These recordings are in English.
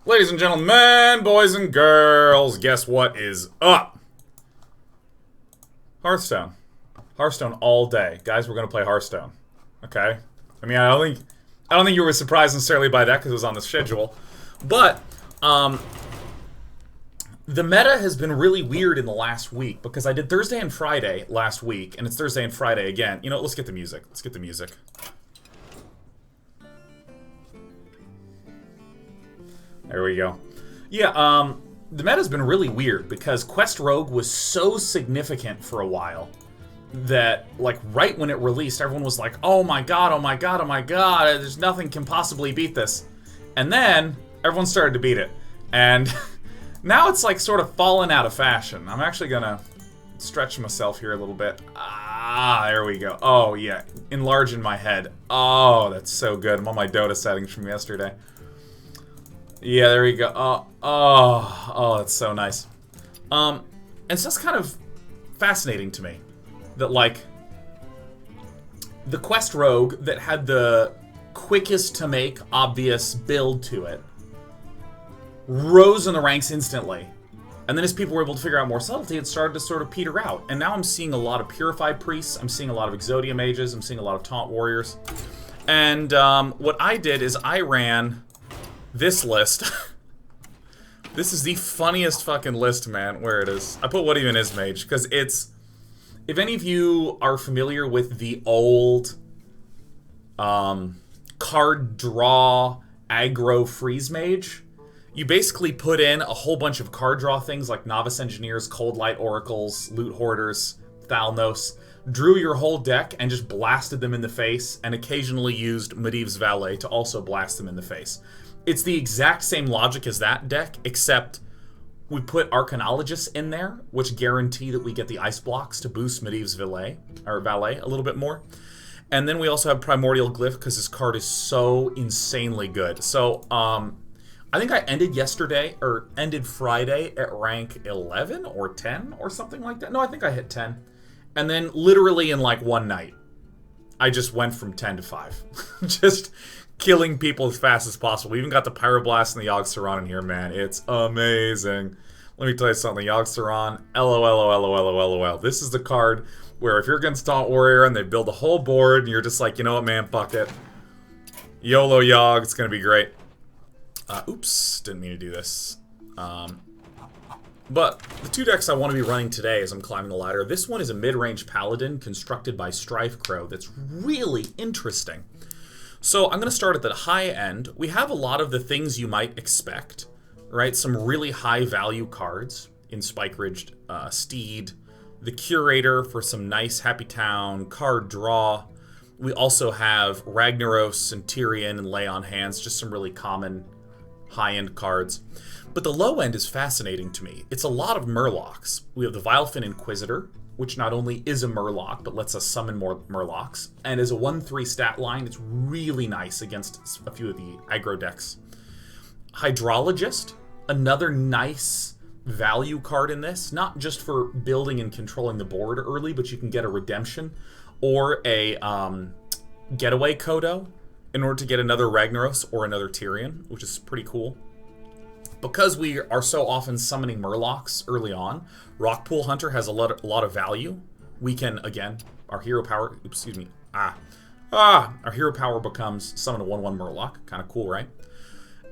Ladies and gentlemen, boys and girls, guess what is up? Hearthstone. Hearthstone all day. Guys, we're gonna play Hearthstone. Okay? I mean, I don't think you were surprised necessarily by that because it was on the schedule. But, the meta has been really weird in the last week because I did Thursday and Friday last week, and it's Thursday and Friday again. You know, let's get the music. Let's get the music. There we go. Yeah, the meta's been really weird because Quest Rogue was so significant for a while that, like, right when it released, everyone was like, oh my god, oh my god, oh my god, there's nothing can possibly beat this. And then, everyone started to beat it. And now it's, like, sort of fallen out of fashion. I'm actually gonna stretch myself here a little bit. Ah, there we go. Oh, yeah. Enlarge in my head. Oh, that's so good. I'm on my Dota settings from yesterday. Yeah, there we go. Oh, that's so nice. And so that's kind of fascinating to me. That, like, the Quest Rogue that had the quickest to make obvious build to it rose in the ranks instantly. And then as people were able to figure out more subtlety, it started to sort of peter out. And now I'm seeing a lot of Purified Priests, I'm seeing a lot of Exodia Mages, I'm seeing a lot of Taunt Warriors. And what I did is I ran this list. This is the funniest fucking list, man. Where it is. I put what even is mage, because it's... If any of you are familiar with the old card draw aggro freeze mage, you basically put in a whole bunch of card draw things like Novice Engineers, Cold Light Oracles, Loot Hoarders, Thalnos, drew your whole deck and just blasted them in the face, and occasionally used Medivh's Valet to also blast them in the face. It's the exact same logic as that deck, except we put Arcanologists in there, which guarantee that we get the ice blocks to boost Medivh's Valet a little bit more. And then we also have Primordial Glyph because this card is so insanely good. So, I think I ended Friday at rank 11 or 10 or something like that. No, I think I hit 10. And then literally in like one night, I just went from 10 to 5. Just killing people as fast as possible. We even got the Pyroblast and the Yogg-Saron in here, man. It's amazing. Let me tell you something. Yogg-Saron, LOL. This is the card where if you're against Taunt Warrior and they build a whole board and you're just like, you know what, man, fuck it. YOLO Yogg, it's gonna be great. Oops, didn't mean to do this. But the two decks I want to be running today as I'm climbing the ladder, this one is a mid-range Paladin constructed by Strife Crow that's really interesting. So I'm going to start at the high end. We have a lot of the things you might expect, right? Some really high value cards in Spike Ridged Steed, the Curator for some nice Happy Town card draw. We also have Ragnaros, Centurion, and Lay on Hands, just some really common high-end cards. But the low end is fascinating to me. It's a lot of Murlocs. We have the Vilefin Inquisitor, which not only is a Murloc, but lets us summon more Murlocs. And as a 1/3 stat line, it's really nice against a few of the aggro decks. Hydrologist, another nice value card in this. Not just for building and controlling the board early, but you can get a Redemption or a Getaway Kodo in order to get another Ragnaros or another Tyrion, which is pretty cool. Because we are so often summoning Murlocs early on, Rockpool Hunter has a lot of value. We can, again, our hero power, our hero power becomes summon a 1/1 Murloc. Kind of cool, right?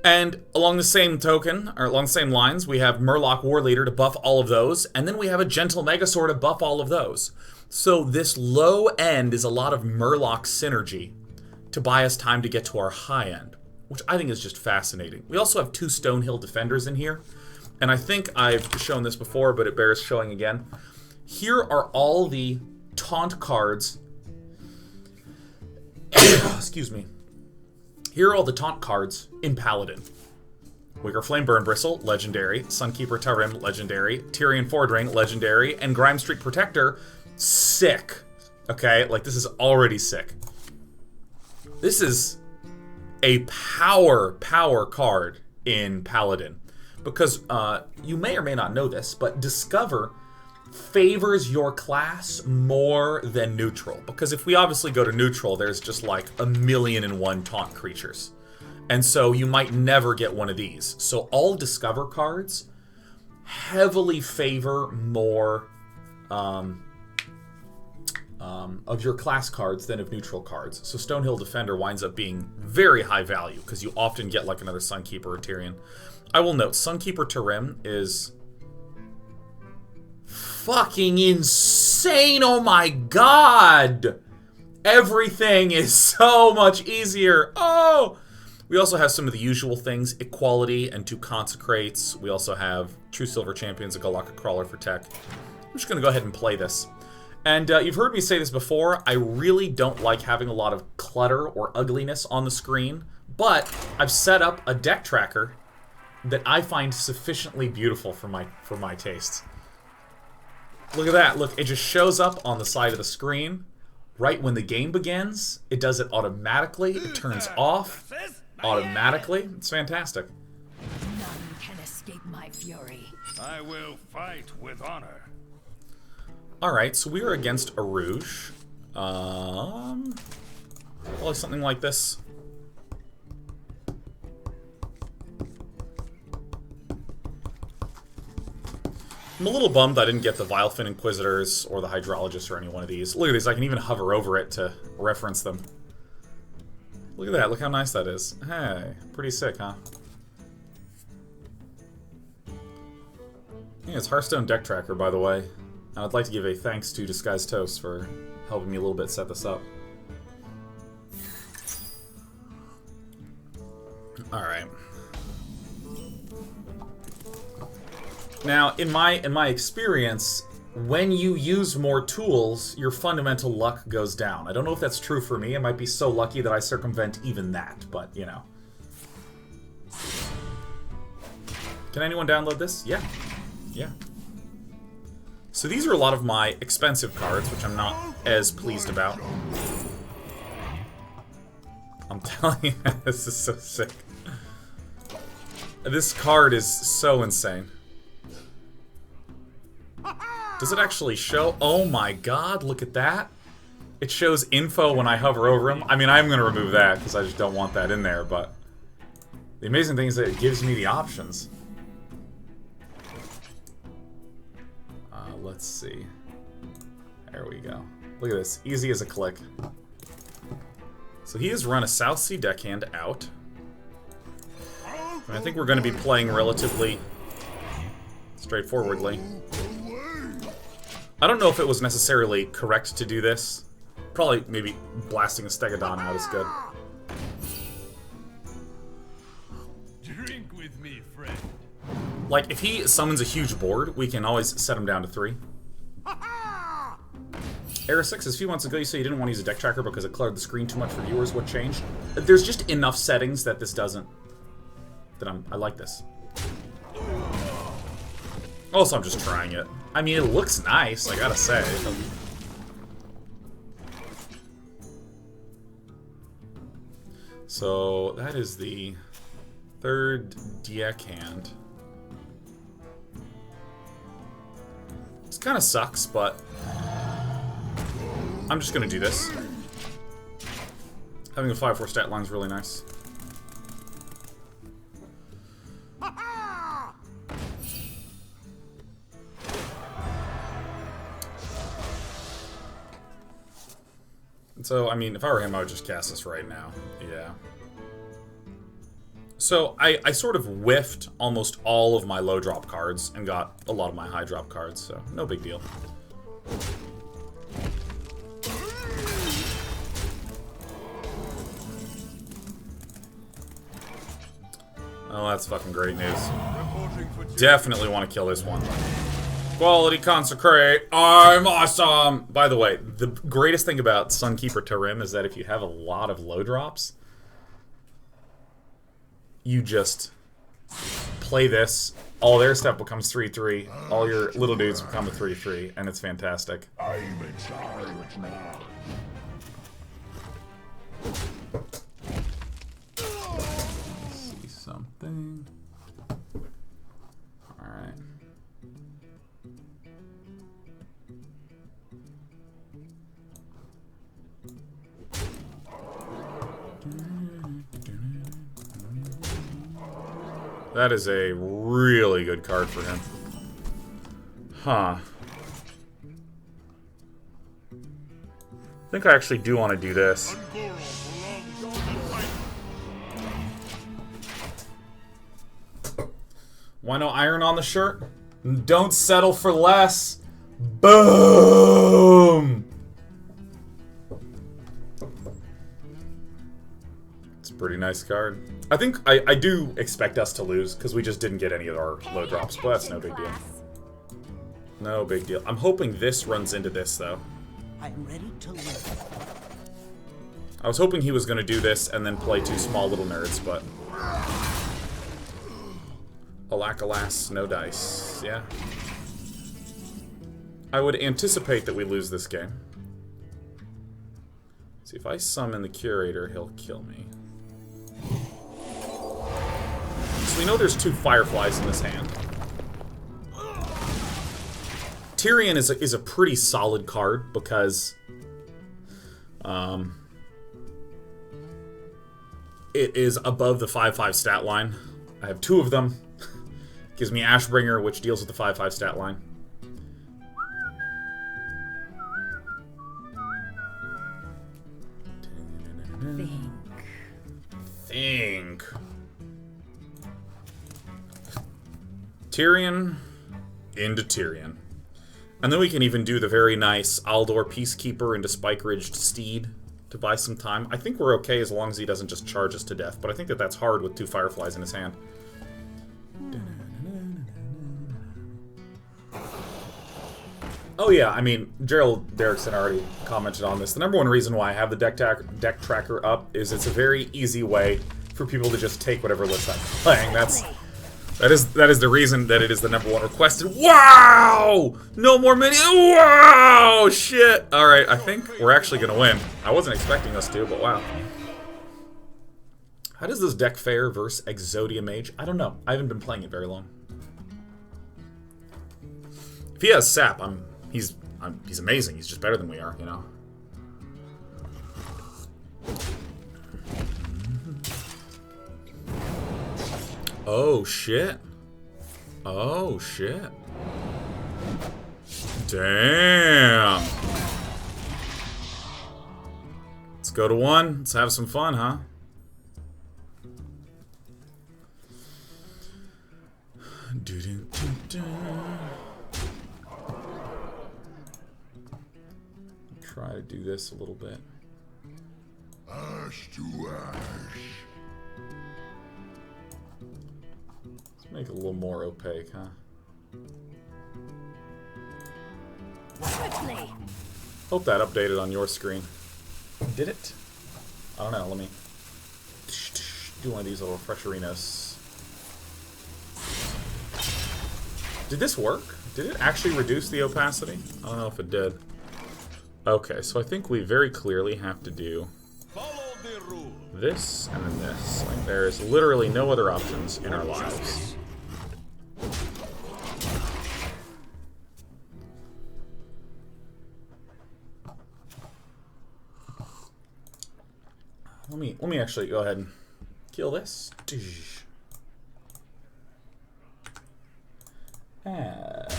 And along the same token, or along the same lines, we have Murloc War Leader to buff all of those, and then we have a Gentle Megasaur to buff all of those. So this low end is a lot of Murloc synergy to buy us time to get to our high end, which I think is just fascinating. We also have 2 Stonehill Defenders in here, and I think I've shown this before, but it bears showing again. Here are all the taunt cards. Excuse me. Here are all the taunt cards in Paladin. Wicker Flame Burn Bristle, legendary. Sunkeeper Tarim, legendary. Tyrion Fordring, legendary. And Grime Streak Protector, sick. Okay, like this is already sick. This is a power card in Paladin. Because you may or may not know this, but Discover favors your class more than neutral. Because if we obviously go to neutral, there's just like 1,000,001 taunt creatures. And so you might never get one of these. So all Discover cards heavily favor more of your class cards than of neutral cards. So Stonehill Defender winds up being very high value because you often get like another Sunkeeper or Tyrion. I will note, Sunkeeper Tarim is fucking insane. Oh my god! Everything is so much easier. Oh! We also have some of the usual things, Equality and 2 Consecrates. We also have True Silver Champions, a Galaka Crawler for tech. I'm just going to go ahead and play this. And you've heard me say this before, I really don't like having a lot of clutter or ugliness on the screen, but I've set up a deck tracker that I find sufficiently beautiful for my tastes. Look at that. Look, it just shows up on the side of the screen. Right when the game begins, it does it automatically. It turns off automatically. It's fantastic. None can escape my fury. I will fight with honor. Alright, so we are against Arouge. Probably something like this. I'm a little bummed I didn't get the Vilefin Inquisitors or the Hydrologist or any one of these. Look at these, I can even hover over it to reference them. Look at that, look how nice that is. Hey, pretty sick, huh? Yeah, it's Hearthstone Deck Tracker, by the way. And I'd like to give a thanks to Disguised Toast for helping me a little bit set this up. Alright. Now, in my experience, when you use more tools, your fundamental luck goes down. I don't know if that's true for me. I might be so lucky that I circumvent even that, but, you know. Can anyone download this? Yeah. Yeah. So these are a lot of my expensive cards, which I'm not as pleased about. I'm telling you, this is so sick. This card is so insane. Does it actually show? Oh my god, look at that. It shows info when I hover over him. I mean, I'm going to remove that because I just don't want that in there, but the amazing thing is that it gives me the options. Let's see. There we go. Look at this. Easy as a click. So he has run a South Sea Deckhand out. And I think we're going to be playing relatively straightforwardly. I don't know if it was necessarily correct to do this. Probably maybe blasting a Stegodon out is good. Drink with me, friend. Like, if he summons a huge board, we can always set him down to 3. Era6, a few months ago you said you didn't want to use a deck tracker because it cluttered the screen too much for viewers. What changed? There's just enough settings that this doesn't... I like this. Also, I'm just trying it. I mean, it looks nice, I gotta say. So, that is the 3rd deckhand. This kind of sucks, but I'm just gonna do this. Having a 5/4 stat line is really nice. So, I mean, if I were him, I would just cast this right now. Yeah. So, I sort of whiffed almost all of my low drop cards and got a lot of my high drop cards, so no big deal. Oh, that's fucking great news. Definitely want to kill this one. Quality Consecrate, I'm awesome! By the way, the greatest thing about Sunkeeper Tarim is that if you have a lot of low drops, you just play this, all their stuff becomes 3/3, all your little dudes become a 3/3, and it's fantastic. I'm in charge now. See something. Alright. That is a really good card for him. Huh. I think I actually do want to do this. Why no iron on the shirt? Don't settle for less. Boom! It's a pretty nice card. I think I do expect us to lose because we just didn't get any of our low drops, but that's no big deal. No big deal. I'm hoping this runs into this though. I'm ready to live. I was hoping he was going to do this and then play two small little nerds, but alack alas, no dice. Yeah. I would anticipate that we lose this game. See, if I summon the Curator, he'll kill me. So we know there's two Fireflies in this hand. Tyrion is a pretty solid card because it is above the 5/5 stat line. I have two of them. Gives me Ashbringer, which deals with the 5/5 stat line. Think. Tyrion into Tyrion. And then we can even do the very nice Aldor Peacekeeper into Spike-Ridged Steed to buy some time. I think we're okay as long as he doesn't just charge us to death, but I think that that's hard with two Fireflies in his hand. Oh yeah, I mean, Gerald Derrickson already commented on this. The number one reason why I have the deck tracker up is it's a very easy way for people to just take whatever list I'm playing. That is the reason that it is the number one requested. Wow! No more mini. Wow! Shit. All right, I think we're actually gonna win. I wasn't expecting us to, but wow. How does this deck fare versus Exodia Mage? I don't know. I haven't been playing it very long. If he has sap, he's amazing. He's just better than we are, you know. Oh shit. Oh shit. Damn. Let's go to one. Let's have some fun, huh? Try to do this a little bit. Ash to ash. Let's make it a little more opaque, huh? Quickly. Hope that updated on your screen. Did it? I don't know. Let me do one of these little refresherinos. Did this work? Did it actually reduce the opacity? I don't know if it did. Okay, so I think we very clearly have to do this and then this. Like, there is literally no other options in our lives. Let me actually go ahead and kill this. Add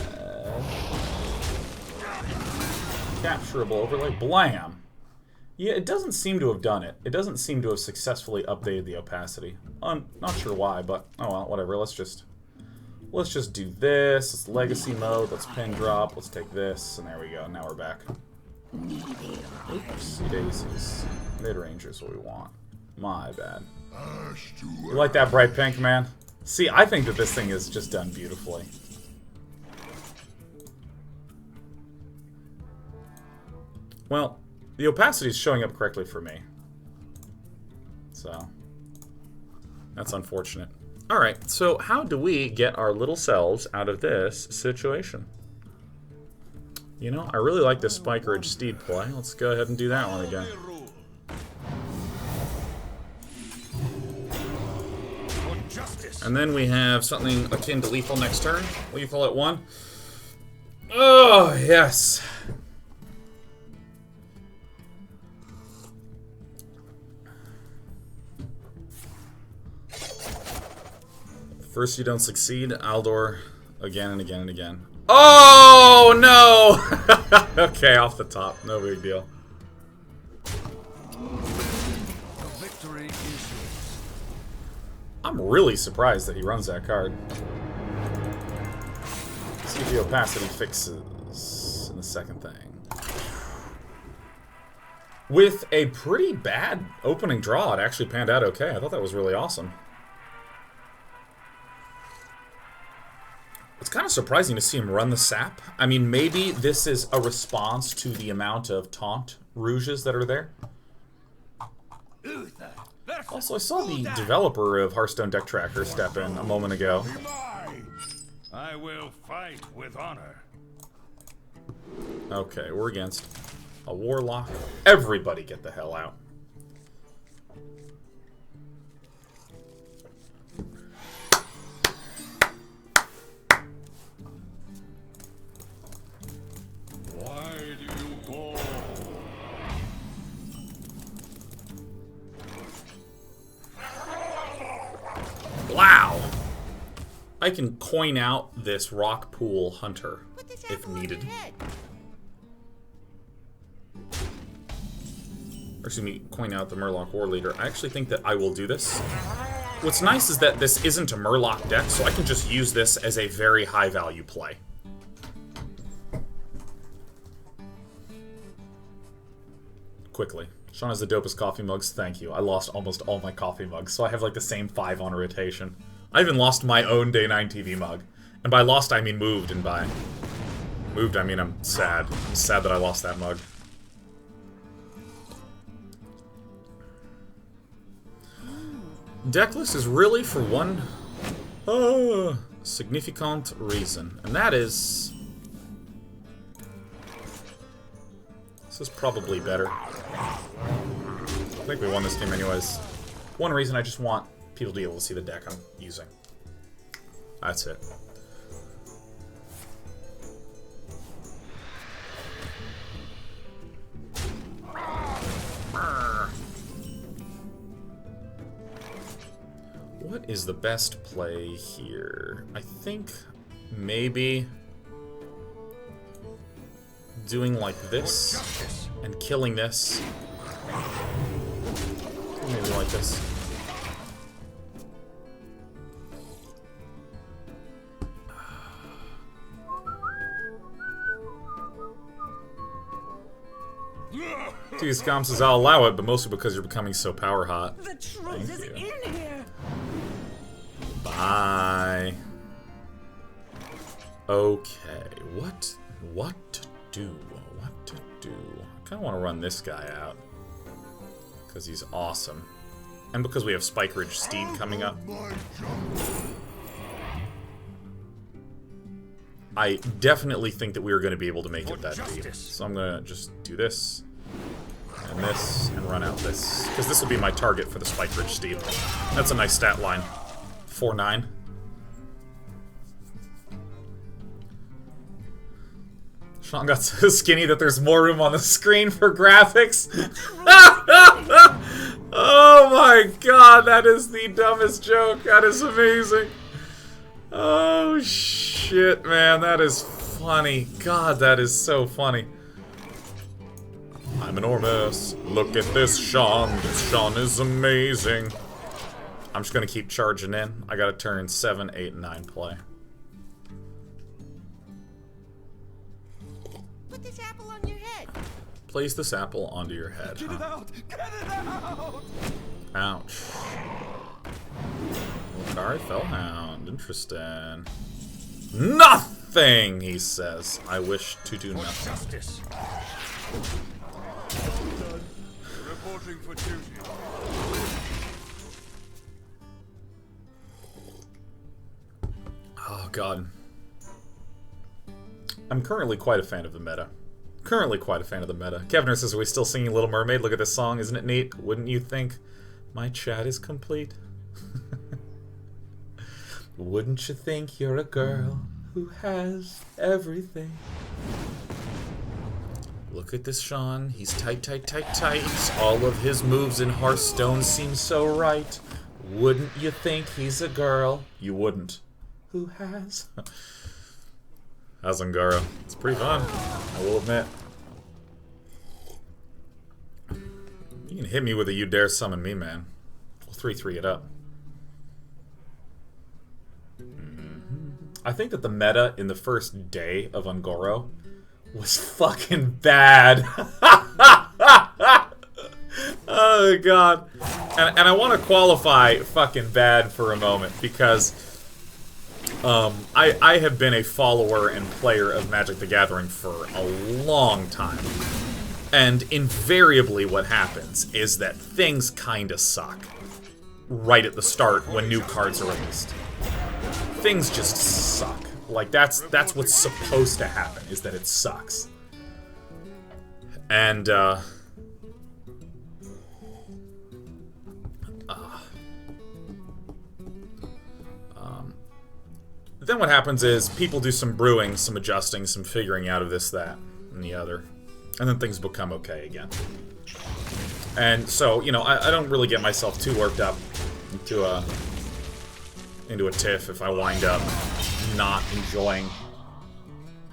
capturable overlay. Blam! Yeah, it doesn't seem to have done it. It doesn't seem to have successfully updated the opacity. Not sure why, but oh well, whatever. Let's just do this. Let's legacy mode. Let's pin drop. Let's take this, and there we go. Now we're back. Oopsie daisies. Mid-range is what we want. My bad. You like that bright pink, man? See, I think that this thing is just done beautifully. Well, the opacity is showing up correctly for me. So, that's unfortunate. Alright, so how do we get our little selves out of this situation? You know, I really like this Spike Ridge Steed play. Let's go ahead and do that one again. And then we have something akin to lethal next turn. Lethal at 1. Oh, yes. First you don't succeed, Aldor again and again and again. Oh no! Okay, off the top, no big deal. Victory is yours. I'm really surprised that he runs that card. See if the opacity fixes in the second thing. With a pretty bad opening draw, it actually panned out okay. I thought that was really awesome. It's kind of surprising to see him run the sap. I mean, maybe this is a response to the amount of taunt rouges that are there. Also, I saw the developer of Hearthstone Deck Tracker step in a moment ago. I will fight with honor. Okay, we're against a warlock. Everybody get the hell out. Why do you call? Wow! I can coin out this rock pool hunter if needed. Or excuse me, coin out the Murloc War Leader. I actually think that I will do this. What's nice is that this isn't a Murloc deck, so I can just use this as a very high value play. Quickly. Sean has the dopest coffee mugs. Thank you. I lost almost all my coffee mugs, so I have like the same 5 on rotation. I even lost my own Day 9 TV mug. And by lost, I mean moved, and by moved, I mean I'm sad. I'm sad that I lost that mug. Decklist is really for one significant reason, and that is... This is probably better. I think we won this game anyways. One reason, I just want people to be able to see the deck I'm using. That's it. What is the best play here? I think maybe doing like this and killing this. Maybe like this. Geez, Scom says I'll allow it, but mostly because you're becoming so power hot. The truth is in here. Bye. Okay, what to do? What to do? I kind of want to run this guy out because he's awesome, and because we have Spike Ridge Steed coming up. I definitely think that we are going to be able to make it that deep, so I'm going to just do this. And this, and run out this. Because this will be my target for the Spike Ridge Steed. That's a nice stat line. 4-9. Sean got so skinny that there's more room on the screen for graphics. Oh my god, that is the dumbest joke. That is amazing. Oh shit, man, that is funny. God, that is so funny. I'm enormous. Look at this Sean. This Sean is amazing. I'm just gonna keep charging in. I gotta turn 7, 8, and 9 play. Put this apple on your head. Place this apple onto your head. Get it out! Get it out! Ouch. Okari Fellhound. Interesting. Nothing, he says. I wish to do nothing. Justice. Reporting for duty. Oh god. I'm currently quite a fan of the meta. Kevner says, are we still singing Little Mermaid? Look at this song, isn't it neat? Wouldn't you think my chat is complete? Wouldn't you think you're a girl who has everything? Look at this Sean, he's tight. All of his moves in Hearthstone seem so right. Wouldn't you think he's a girl? You wouldn't. Who has? How's Ungaro? It's pretty fun, I will admit. You can hit me with a you dare summon me, man. We'll 3-3 it up. I think that the meta in the first day of Ungoro was fucking bad. Oh god. And I want to qualify fucking bad for a moment because I have been a follower and player of Magic the Gathering for a long time. And invariably what happens is that things kinda suck right at the start when new cards are released. Things just suck. Like, that's what's supposed to happen, is that it sucks. And, then what happens is people do some brewing, some adjusting, some figuring out of this, that, and the other. And then things become okay again. And so, you know, I don't really get myself too worked up into a tiff if I wind up not enjoying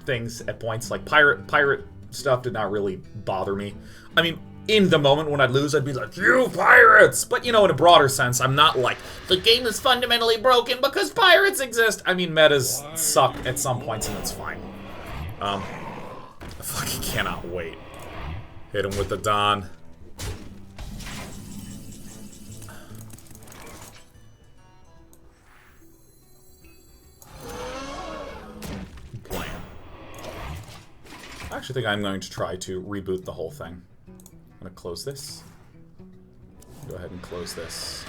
things at points. Like, pirate stuff did not really bother me. I mean, in the moment when I'd lose, I'd be like, you pirates! But, you know, in a broader sense, I'm not like, the game is fundamentally broken because pirates exist. I mean, metas suck at some points, and that's fine. I fucking cannot wait. Hit him with the Dawn. Plan. I actually think I'm going to try to reboot the whole thing. I'm gonna close this. Go ahead and close this.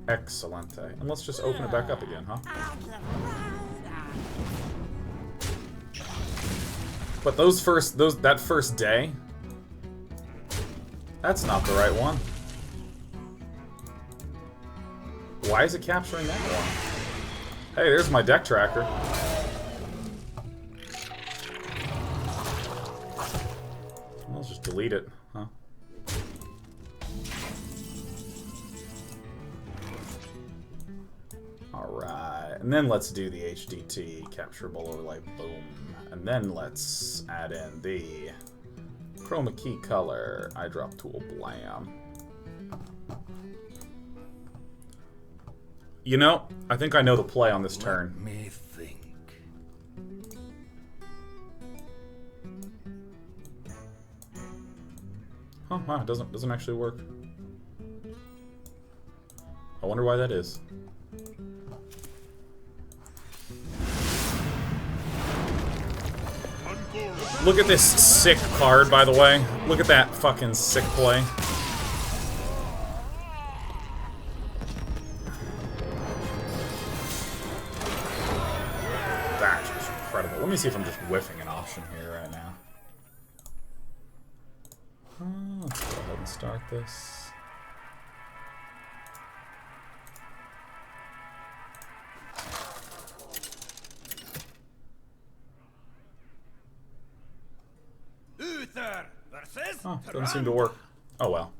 Excellent. And let's just open it back up again, huh? But that first day, that's not the right one. Why is it capturing that one? Hey, there's my deck tracker. Let's just delete it, huh? Alright, and then let's do the HDT, capturable overlay, boom. And then let's add in the chroma key color, eyedrop tool, blam. You know, I think I know the play on this turn. Let me think. Oh, wow, it doesn't actually work. I wonder why that is. Look at this sick card, by the way. Look at that fucking sick play. That's just incredible. Let me see if I'm just whiffing an option here right now. Let's go ahead and start this. Oh, doesn't seem to work. Oh well.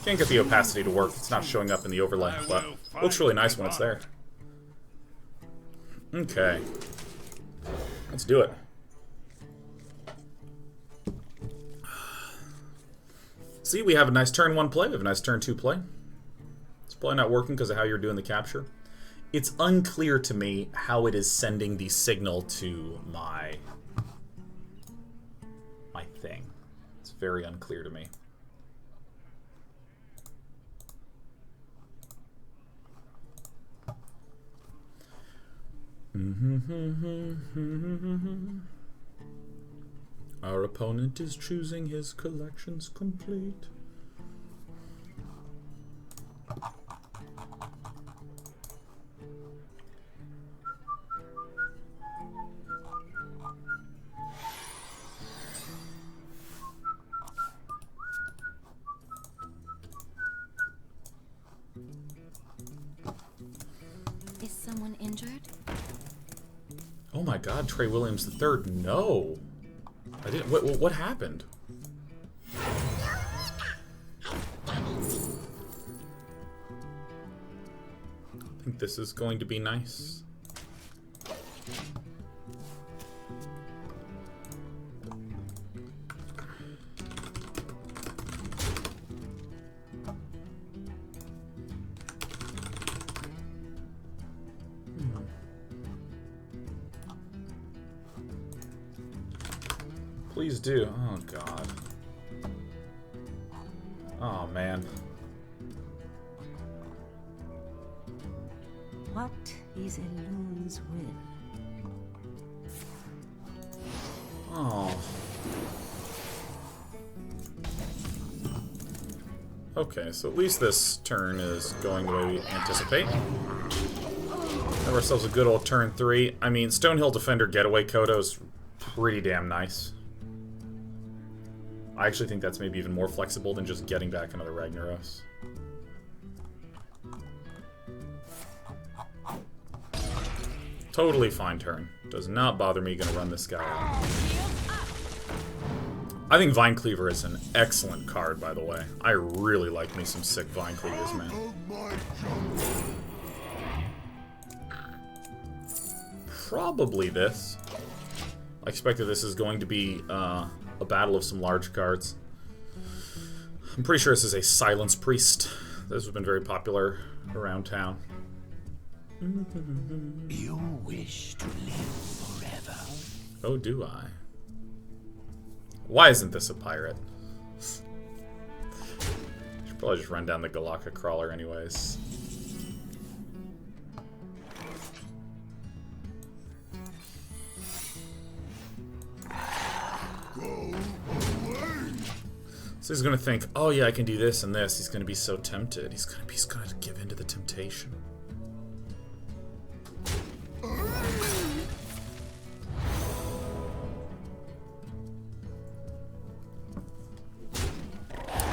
Can't get the opacity to work. It's not showing up in the overlay, but it looks really nice when it's there. Okay. Let's do it. See, we have a nice turn 1 play, we have a nice turn 2 play. It's probably not working because of how you're doing the capture. It's unclear to me how it is sending the signal to my thing. It's very unclear to me. Our opponent is choosing his collections complete. Is someone injured? Oh my God, Trey Williams III. No, I didn't. What happened? think this is going to be nice. Please do. Oh, God. Oh, man. What is a loon's will? Oh. Okay, so at least this turn is going the way we anticipate. Have ourselves a good old turn 3. I mean, Stonehill Defender Getaway Kodo is pretty damn nice. I actually think that's maybe even more flexible than just getting back another Ragnaros. Totally fine turn. Does not bother me. Gonna run this guy out. I think Vine Cleaver is an excellent card, by the way. I really like me some sick Vine Cleavers, man. Probably this. I expect that this is going to be a battle of some large cards. I'm pretty sure this is a Silence Priest. Those have been very popular around town. You wish to live forever. Oh, do I? Why isn't this a pirate? Should probably just run down the Galaka Crawler anyways. So he's gonna think, oh yeah, I can do this and this. He's gonna be so tempted. He's gonna give in to the temptation.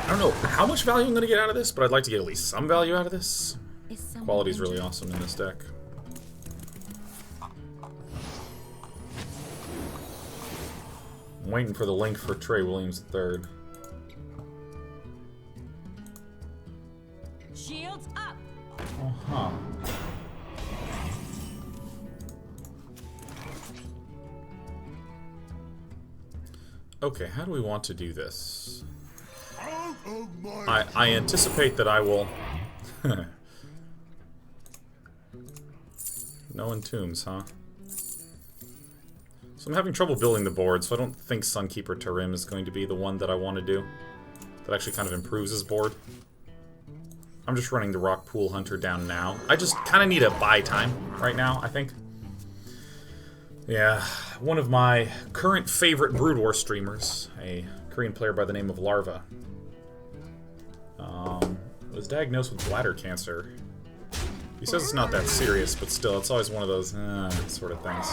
I don't know how much value I'm gonna get out of this, but I'd like to get at least some value out of this. Is someone Quality's really injured? awesome in this deck. I'm waiting for the link for Trey Williams III. Shields up! Uh-huh. Okay, how do we want to do this? I anticipate that I will... No entombs, huh? So I'm having trouble building the board, so I don't think Sunkeeper Tarim is going to be the one that I want to do. That actually kind of improves his board. I'm just running the Rock Pool Hunter down now. I just kind of need a buy time right now, I think. Yeah, one of my current favorite Brood War streamers, a Korean player by the name of Larva, was diagnosed with bladder cancer. He says it's not that serious, but still, it's always one of those sort of things.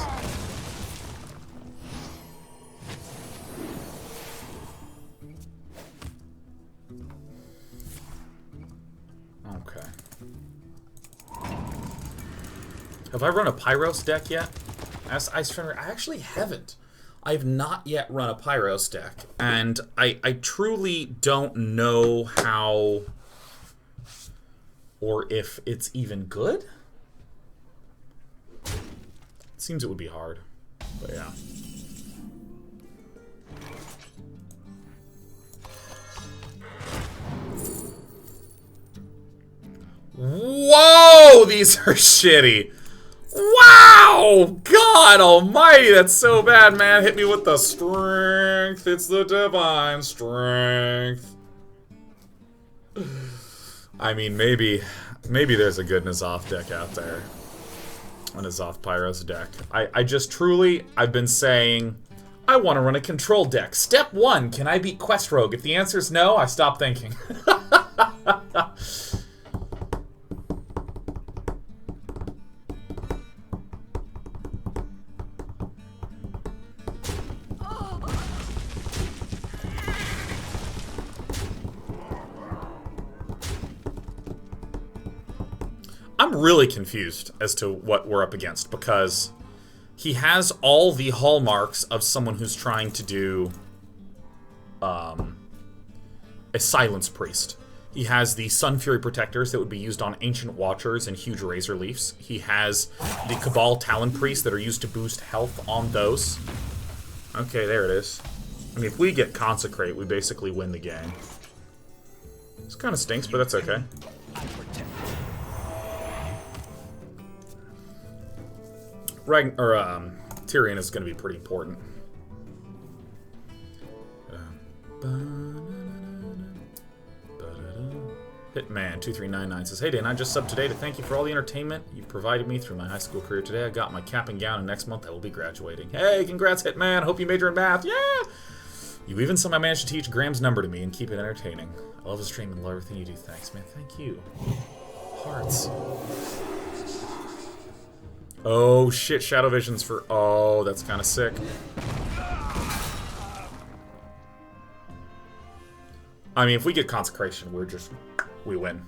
Okay. Have I run a Pyros deck yet? As Ice Trainer, I actually haven't. I've not yet run a Pyros deck, and I truly don't know how or if it's even good. It seems it would be hard, but yeah. Whoa, these are shitty. Wow! God almighty, that's so bad, man. Hit me with the strength. It's the divine strength. I mean, maybe there's a good N'Zoth deck out there. A N'Zoth Pyros deck. I just truly, I've been saying, I want to run a control deck. Step 1, can I beat Quest Rogue? If the answer is no, I stop thinking. I'm really confused as to what we're up against, because he has all the hallmarks of someone who's trying to do a Silence Priest. He has the Sun Fury Protectors that would be used on Ancient Watchers and Huge Razor Leafs. He has the Cabal Talon Priests that are used to boost health on those. Okay, there it is. I mean, if we get Consecrate, we basically win the game. This kind of stinks, but that's okay. Tyrion is going to be pretty important. Hitman2399 says, "Hey Dan, I just subbed today to thank you for all the entertainment you've provided me through my high school career today. I got my cap and gown, and next month I will be graduating." Hey, congrats Hitman! Hope you major in math. Yeah! You even somehow managed to teach Graham's number to me and keep it entertaining. I love the stream and love everything you do. Thanks, man. Thank you. Hearts. Oh shit, Shadow Visions for... Oh, that's kind of sick. I mean, if we get Consecration, we win.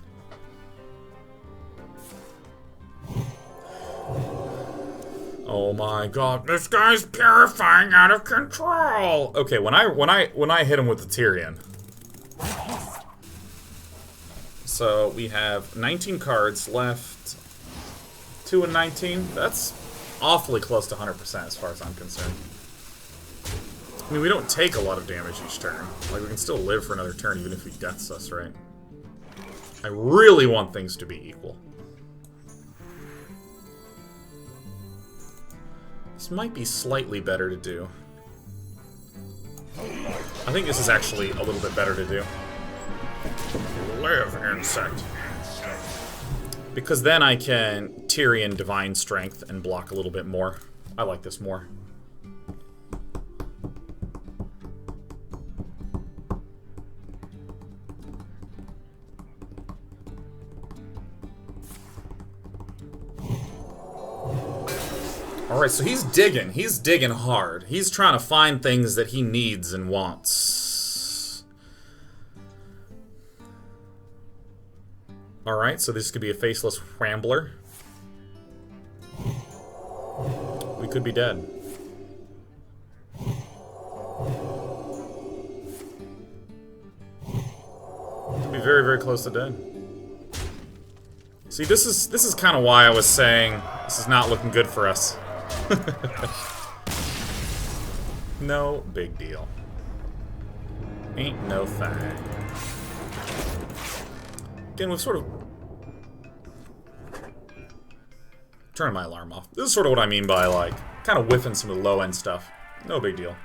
Oh my god, this guy's purifying out of control. Okay, when I hit him with the Tyrion. So we have 19 cards left. 2 and 19. That's awfully close to 100% as far as I'm concerned. I mean, we don't take a lot of damage each turn. Like, we can still live for another turn even if he deaths us, right? I really want things to be equal. This might be slightly better to do. I think this is actually a little bit better to do. Live, insect. Because then I can Tyrion Divine Strength and block a little bit more. I like this more. Alright, so he's digging. He's digging hard. He's trying to find things that he needs and wants. Alright, so this could be a faceless Rambler. We could be dead. Could be very, very close to dead. See, this is kind of why I was saying this is not looking good for us. No big deal. Ain't no thing. Again, we've sort of... Turning my alarm off. This is sort of what I mean by, like, kind of whiffing some of the low-end stuff. No big deal.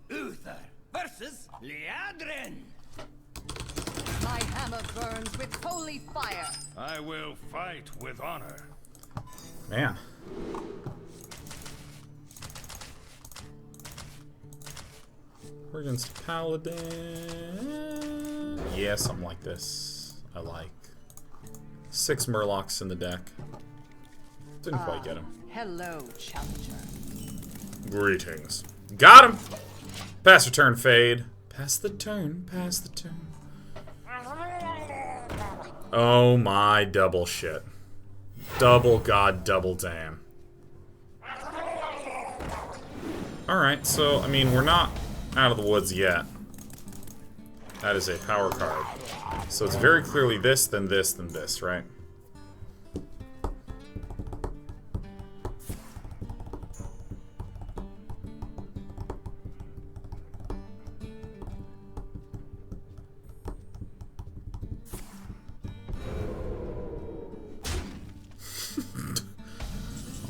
Uther versus Liadrin. My hammer burns with holy fire. I will fight with honor. Man. We're against Paladin. Yeah, something like this. I like. 6 Murlocs in the deck. Didn't quite get him. Hello, challenger. Greetings. Got him! Pass the turn, fade. Pass the turn, pass the turn. Oh my double shit. Double god, double damn. Alright, so, I mean, we're not out of the woods yet. That is a power card. So it's very clearly this, then this, then this, right?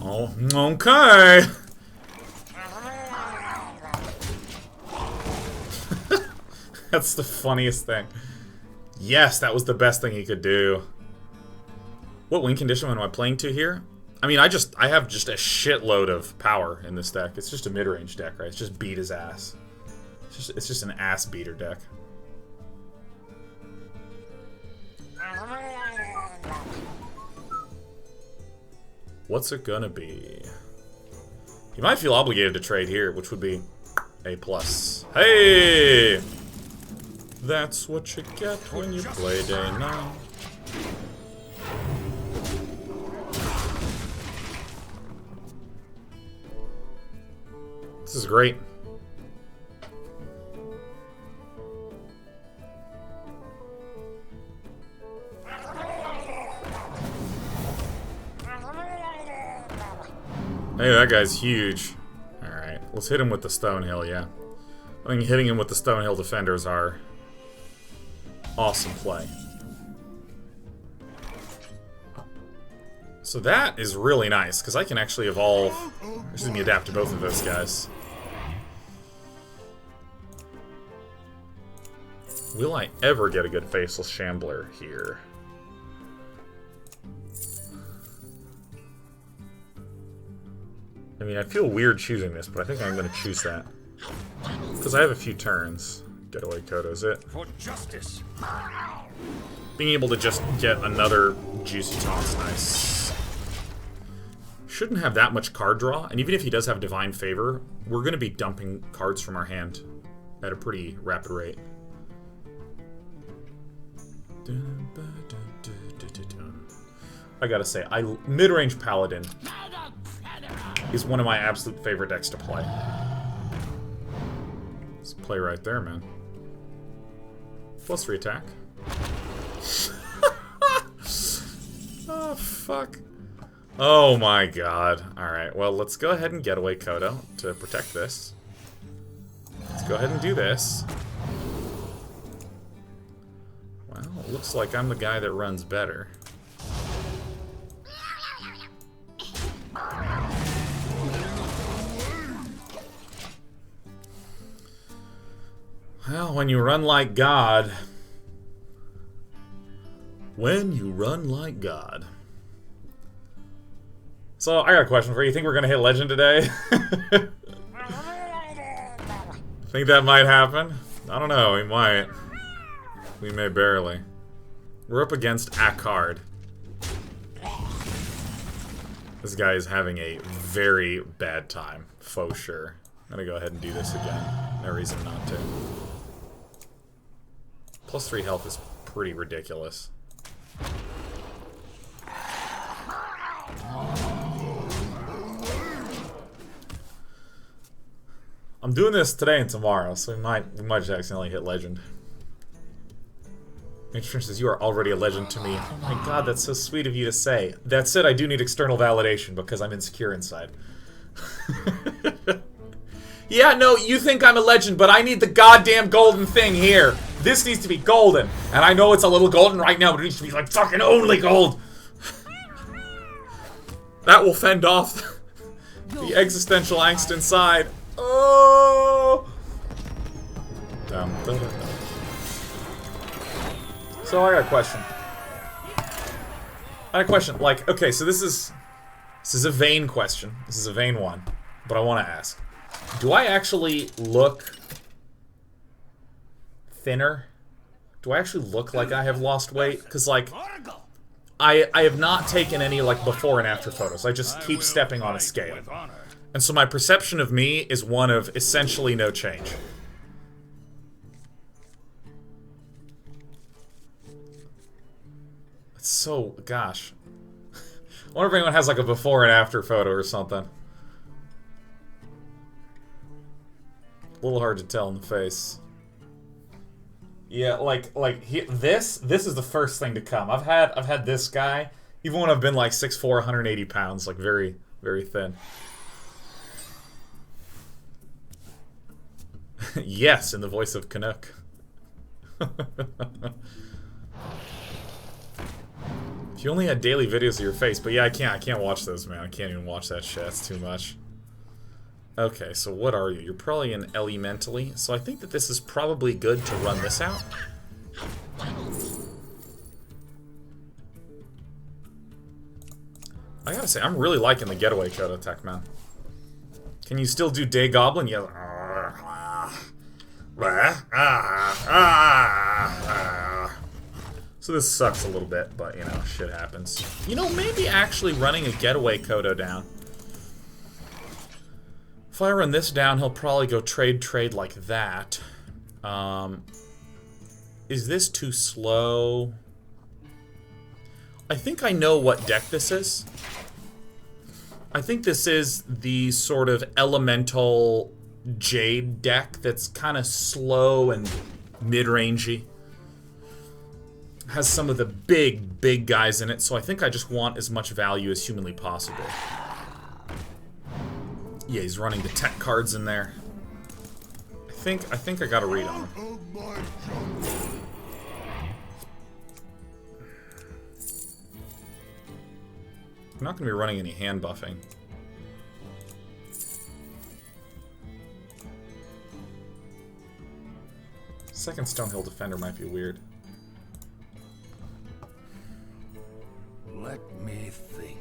Oh, okay. That's the funniest thing. Yes, that was the best thing he could do. What win condition am I playing to here? I mean, I have just a shitload of power in this deck. It's just a mid-range deck, right? It's just beat his ass. It's just an ass beater deck. What's it gonna be? You might feel obligated to trade here, which would be A+. Hey! That's what you get when you play day 9. This is great. Hey, that guy's huge. Alright, let's hit him with the Stonehill, yeah. I think hitting him with the Stonehill defenders are awesome play. So that is really nice, because I can actually evolve, excuse me, adapt to both of those guys. Will I ever get a good Faceless Shambler here? I mean, I feel weird choosing this, but I think I'm going to choose that. Because I have a few turns. Getaway Kodo's it. For justice. Being able to just get another Juicy Taunt's nice. Shouldn't have that much card draw, and even if he does have Divine Favor, we're going to be dumping cards from our hand at a pretty rapid rate. I gotta say, mid-range Paladin is one of my absolute favorite decks to play. Let's play right there, man. +3 attack. Oh, fuck. Oh my god. Alright, well, let's go ahead and Getaway Kodo to protect this. Let's go ahead and do this. Well, it looks like I'm the guy that runs better. Well, when you run like God. When you run like God. So, I got a question for you. You think we're gonna hit Legend today? Think that might happen? I don't know, we might. We may barely. We're up against Akkard. This guy is having a very bad time, faux sure. I'm gonna go ahead and do this again. No reason not to. +3 health is pretty ridiculous. I'm doing this today and tomorrow, so we might just accidentally hit Legend. Interesting says, you are already a legend to me. Oh my god, that's so sweet of you to say. That said, I do need external validation because I'm insecure inside. Yeah, no, you think I'm a legend, but I need the goddamn golden thing here. This needs to be golden. And I know it's a little golden right now, but it needs to be like fucking only gold. That will fend off the existential angst inside. Oh! Dum, dum, dum. So I got a question. Like, okay, so this is a vain question. This is a vain one, but I want to ask. Do I actually look thinner? Do I actually look like I have lost weight? Because, like, I have not taken any, like, before and after photos. I just keep stepping on a scale. And so my perception of me is one of essentially no change. It's so, gosh. I wonder if anyone has, like, a before and after photo or something. A little hard to tell in the face. Yeah, this is the first thing to come. I've had this guy, even when I've been like 6'4", 180 pounds, like very, very thin. Yes, in the voice of Canuck. If you only had daily videos of your face, but yeah, I can't watch those, man. I can't even watch that shit. That's too much. Okay, so what are you? You're probably an elementally, so I think that this is probably good to run this out. I gotta say, I'm really liking the Getaway Kodo tech, man. Can you still do Day Goblin? Yeah. So this sucks a little bit, but, you know, shit happens. You know, maybe actually running a Getaway Kodo down. If I run this down, he'll probably go trade like that. Is this too slow? I think I know what deck this is. I think this is the sort of elemental Jade deck that's kind of slow and mid-rangey. Has some of the big guys in it, so I think I just want as much value as humanly possible. Yeah, he's running the tech cards in there. I think I got a read on him. I'm not going to be running any hand buffing. Second Stonehill Defender might be weird. Let me think.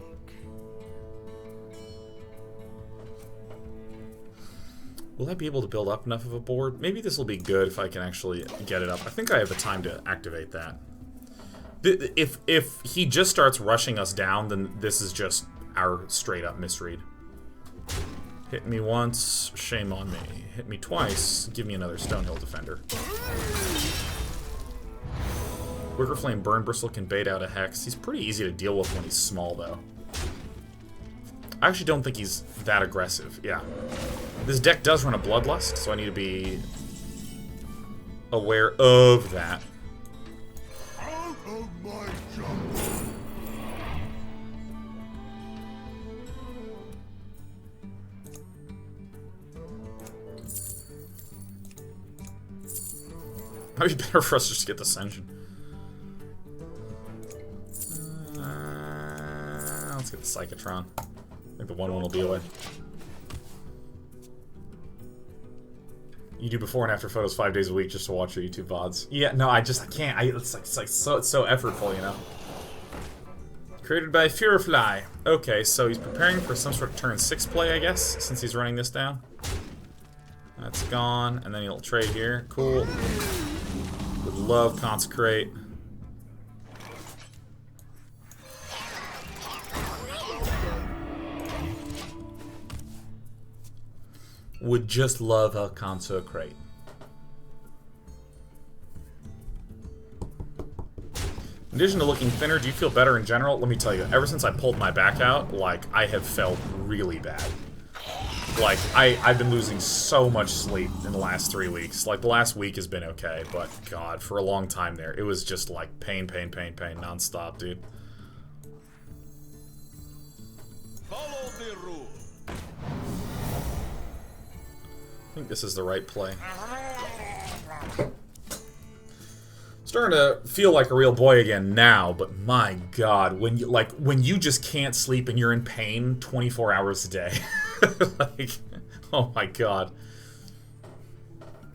Will I be able to build up enough of a board? Maybe this will be good if I can actually get it up. I think I have the time to activate that. If he just starts rushing us down, then this is just our straight-up misread. Hit me once, shame on me. Hit me twice, give me another Stonehill Defender. Wicker Flame Burn Bristle can bait out a Hex. He's pretty easy to deal with when he's small, though. I actually don't think he's that aggressive. Yeah. This deck does run a Bloodlust, so I need to be aware of that. Might be better for us just to get the Ascension. Let's get the Psychotron. I think the 1/1 will be away. You do before and after photos 5 days a week just to watch your YouTube VODs. Yeah, no, I can't. It's so effortful, you know. Created by Fearfly. Okay, so he's preparing for some sort of turn 6 play, I guess, since he's running this down. That's gone, and then he'll trade here. Cool. Would love Consecrate. Would just love a Consecrate. In addition to looking thinner, do you feel better in general? Let me tell you, ever since I pulled my back out, like, I have felt really bad. Like, I've been losing so much sleep in the last 3 weeks. Like, the last week has been okay, but God, for a long time there, it was just like pain, nonstop, dude. Follow the rule. I think this is the right play. Starting to feel like a real boy again now, but my God, when you just can't sleep and you're in pain 24 hours a day. Like, oh my God.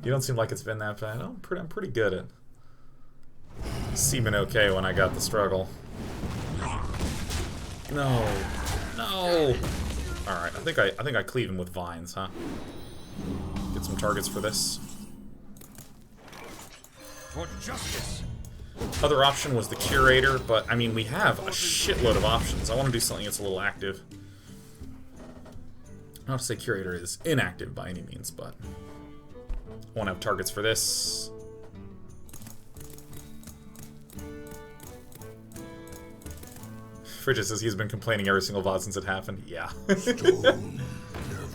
You don't seem like it's been that bad. I'm pretty good at seeming okay when I got the struggle. No. Alright, I think I cleave him with vines, huh? Get some targets for this. For justice. Other option was the Curator, but I mean, we have a shitload of options. I want to do something that's a little active. Not to say Curator is inactive by any means, but I want to have targets for this. Frigid says he's been complaining every single VOD since it happened. Yeah.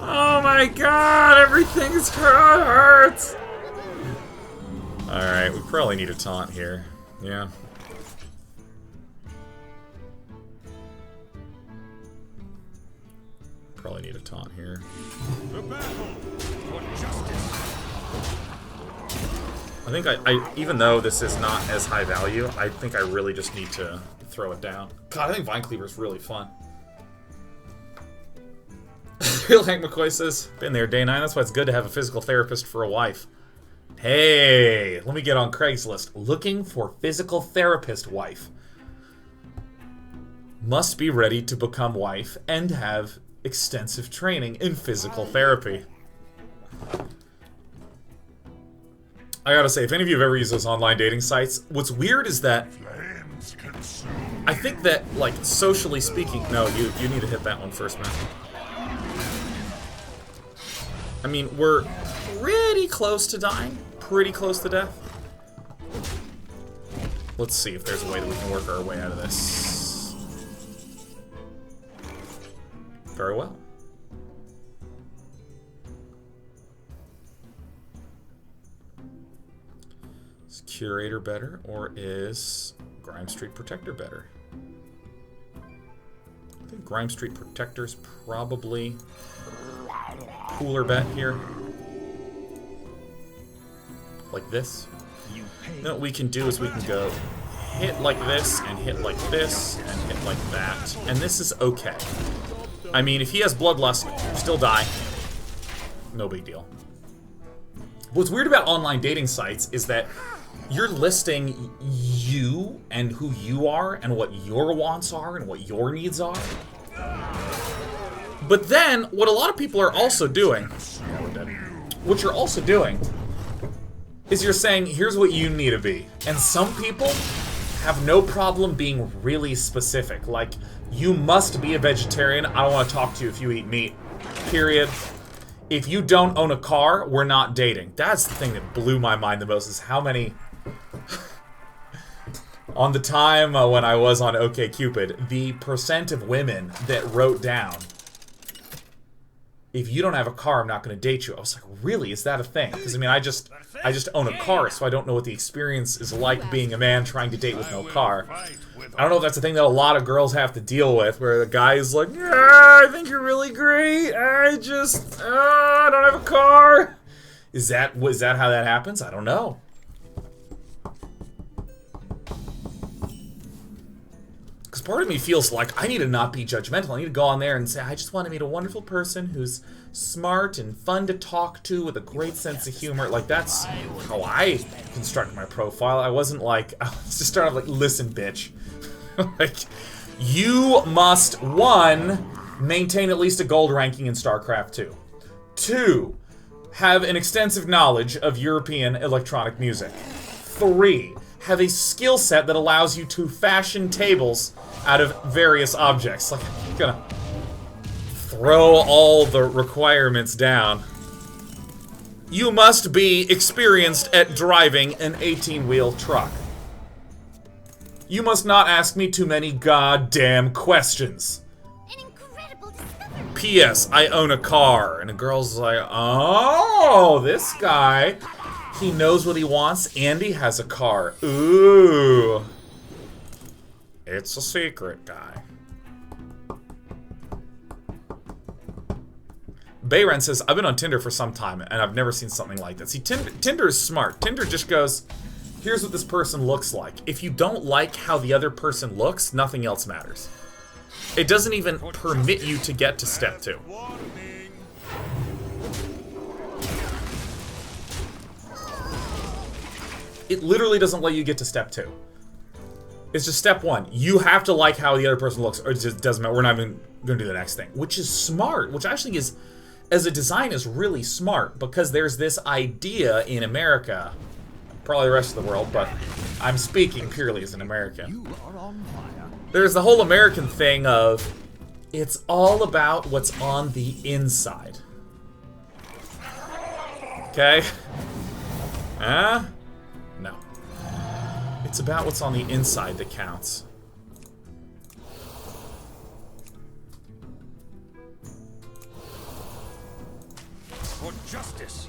Oh my God, everything's hurts! Alright, we probably need a taunt here. Yeah. Probably need a taunt here. The battle for justice. I think I even though this is not as high value, I think I really just need to throw it down. God, I think Vine Cleaver is really fun. Real Hank McCoy says, been there day 9, that's why it's good to have a physical therapist for a wife. Hey, let me get on Craigslist. Looking for physical therapist wife. Must be ready to become wife and have extensive training in physical therapy. I gotta say, if any of you have ever used those online dating sites, what's weird is that I think that, like, socially speaking... No, you need to hit that one first, man. I mean, we're pretty close to dying. Pretty close to death. Let's see if there's a way that we can work our way out of this. Very well. Curator better, or is Grime Street Protector better? I think Grime Street Protector's probably cooler bet here. Like this. Then what we can do is we can go hit like this, and hit like this, and hit like that. And this is okay. I mean, if he has Bloodlust, still die. No big deal. What's weird about online dating sites is that you're listing you and who you are and what your wants are and what your needs are. But then, what a lot of people are also doing, what you're also doing, is you're saying, here's what you need to be. And some people have no problem being really specific. Like, you must be a vegetarian. I don't want to talk to you if you eat meat. Period. If you don't own a car, we're not dating. That's the thing that blew my mind the most, is how many... on the time when I was on OkCupid, the percent of women that wrote down, if you don't have a car, I'm not going to date you. I was like, really? Is that a thing? Because, I mean, I just own a car, so I don't know what the experience is like being a man trying to date with no car. I don't know if that's a thing that a lot of girls have to deal with, where the guy's like, yeah, I think you're really great, I don't have a car. Is that how that happens? I don't know. Because part of me feels like I need to not be judgmental. I need to go on there and say, I just want to meet a wonderful person who's smart and fun to talk to with a great sense of humor. Like, that's how I construct my profile. I wasn't like, I was just started like, listen, bitch. Like, you must, 1, maintain at least a gold ranking in StarCraft 2. 2, have an extensive knowledge of European electronic music. 3, have a skill set that allows you to fashion tables out of various objects. Like, I'm gonna throw all the requirements down. You must be experienced at driving an 18-wheel truck. You must not ask me too many goddamn questions. An incredible discovery. P.S. I own a car. And the girl's like, oh, this guy, he knows what he wants and he has a car. Ooh. It's a secret, guy. Bayren says, I've been on Tinder for some time and I've never seen something like that. See, Tinder is smart. Tinder just goes, here's what this person looks like. If you don't like how the other person looks, nothing else matters. It doesn't even permit you to get to step 2. It literally doesn't let you get to step 2. It's just step 1. You have to like how the other person looks, or it just doesn't matter. We're not even going to do the next thing. Which is smart. Which actually is, as a design, is really smart. Because there's this idea in America, probably the rest of the world, but I'm speaking purely as an American. You are on fire. There's the whole American thing of, it's all about what's on the inside. Okay? No. It's about what's on the inside that counts. For justice.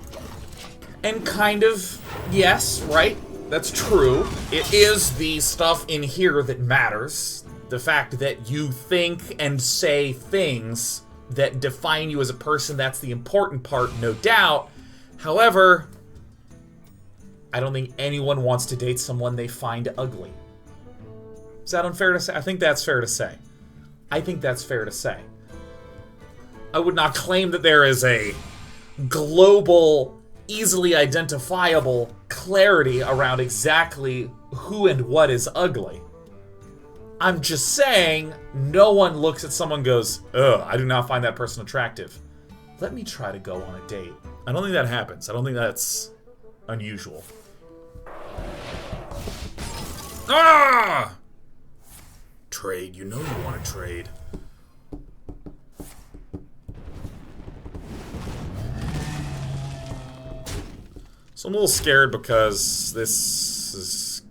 And kind of, yes, right? That's true. It is the stuff in here that matters. The fact that you think and say things that define you as a person, that's the important part, no doubt. However, I don't think anyone wants to date someone they find ugly. Is that unfair to say? I think that's fair to say. I think that's fair to say. I would not claim that there is a global, easily identifiable clarity around exactly who and what is ugly. I'm just saying, no one looks at someone and goes, ugh, I do not find that person attractive. Let me try to go on a date. I don't think that happens. I don't think that's unusual. Ah! Trade. You know you want to trade. So I'm a little scared because this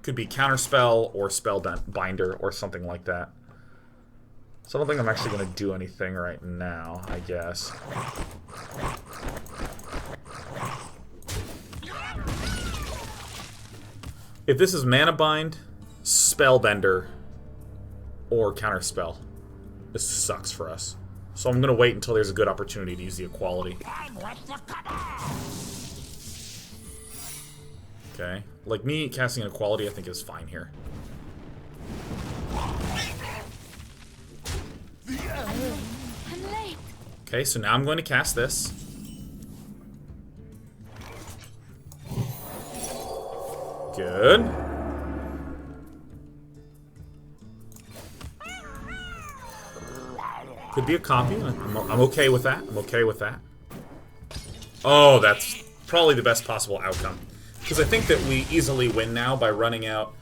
could be Counterspell or Spellbinder or something like that. So I don't think I'm actually going to do anything right now, I guess. If this is Mana Bind, Spellbender, or Counterspell, this sucks for us. So I'm gonna wait until there's a good opportunity to use the equality. Okay. Like, me casting an equality, I think is fine here. I'm late. Okay, so now I'm going to cast this. Good. Could be a copy. I'm okay with that. I'm okay with that. Oh, that's probably the best possible outcome. Because I think that we easily win now by running out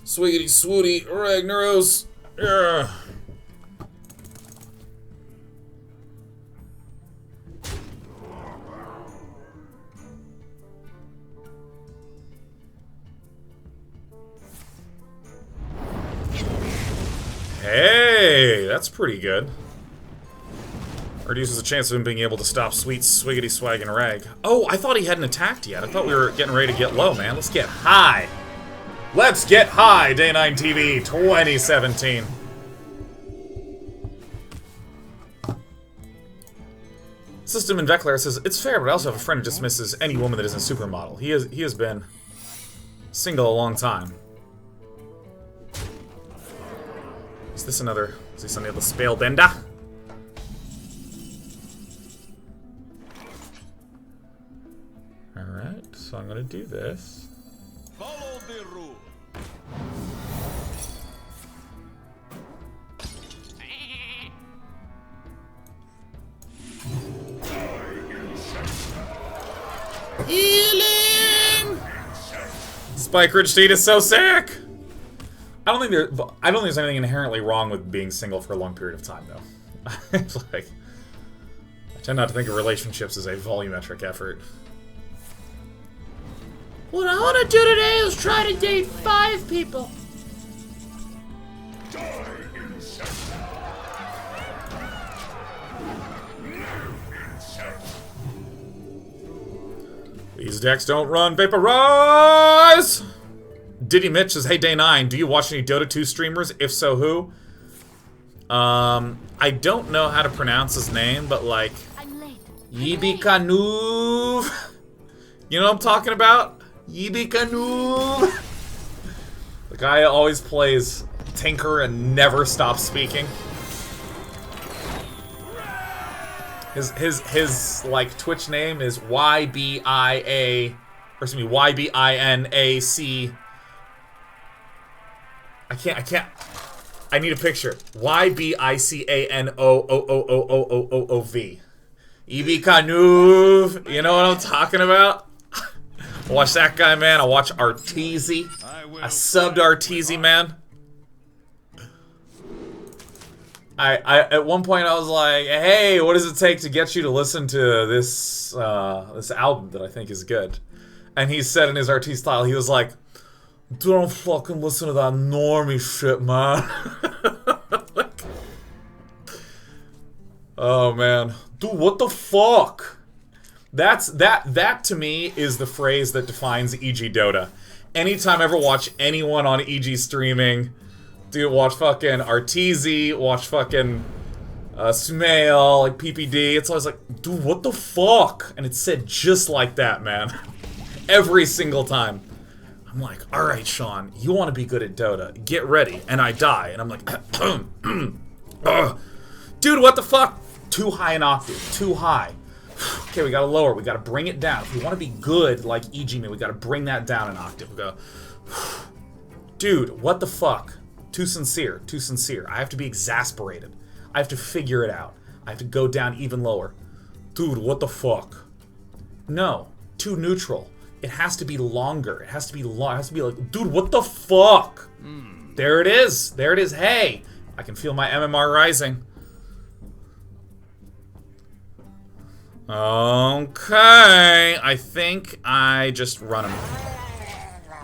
Swiggity Swooty Ragnaros. Yeah. Hey, that's pretty good. Reduces the chance of him being able to stop Sweet Swiggity Swag and Rag. Oh, I thought he hadn't attacked yet. I thought we were getting ready to get low, man. Let's get high. Let's get high, Day 9 TV 2017. System in Veclair says, it's fair, but I also have a friend who dismisses any woman that isn't a supermodel. He has been single a long time. Is this another... Is this another Spellbender? Alright, so I'm gonna do this. Follow the rule. Healing! Spike Ridge Steed is so sick! I don't think there's anything inherently wrong with being single for a long period of time, though. It's like, I tend not to think of relationships as a volumetric effort. What I want to do today is try to date 5 people. These decks don't run Vaporize! Diddy Mitch says, hey Day 9, do you watch any Dota 2 streamers? If so, who? I don't know how to pronounce his name, but like... I'm late. Yooka-Laylee. You know what I'm talking about? Yooka-Laylee. The guy always plays Tinker and never stops speaking. His like Twitch name is YBINAC. I need a picture. YBICANOOOOOOOOV. Yooka-Laylee. You know what I'm talking about? I watch that guy, man. I watch Arteezy. I subbed Arteezy, man. I at one point I was like, hey, what does it take to get you to listen to this this album that I think is good? And he said in his Arteezy style, he was like, don't fucking listen to that normie shit, man. Like, oh man. Dude, what the fuck? That to me is the phrase that defines EG Dota. Anytime I ever watch anyone on EG streaming, dude, watch fucking Arteezy, watch fucking Smail, like PPD, it's always like, dude, what the fuck? And it's said just like that, man. Every single time. I'm like, alright, Sean, you want to be good at Dota. Get ready. And I die. And I'm like, dude, what the fuck? Too high an octave. Too high. Okay, we gotta lower it. We gotta bring it down. If we want to be good like EG me, we gotta bring that down an octave. We go, dude, what the fuck? Too sincere. Too sincere. I have to be exasperated. I have to figure it out. I have to go down even lower. Dude, what the fuck? No. Too neutral. It has to be longer. It has to be long. It has to be like, dude, what the fuck? There it is. There it is. Hey, I can feel my MMR rising. Okay, I think I just run him.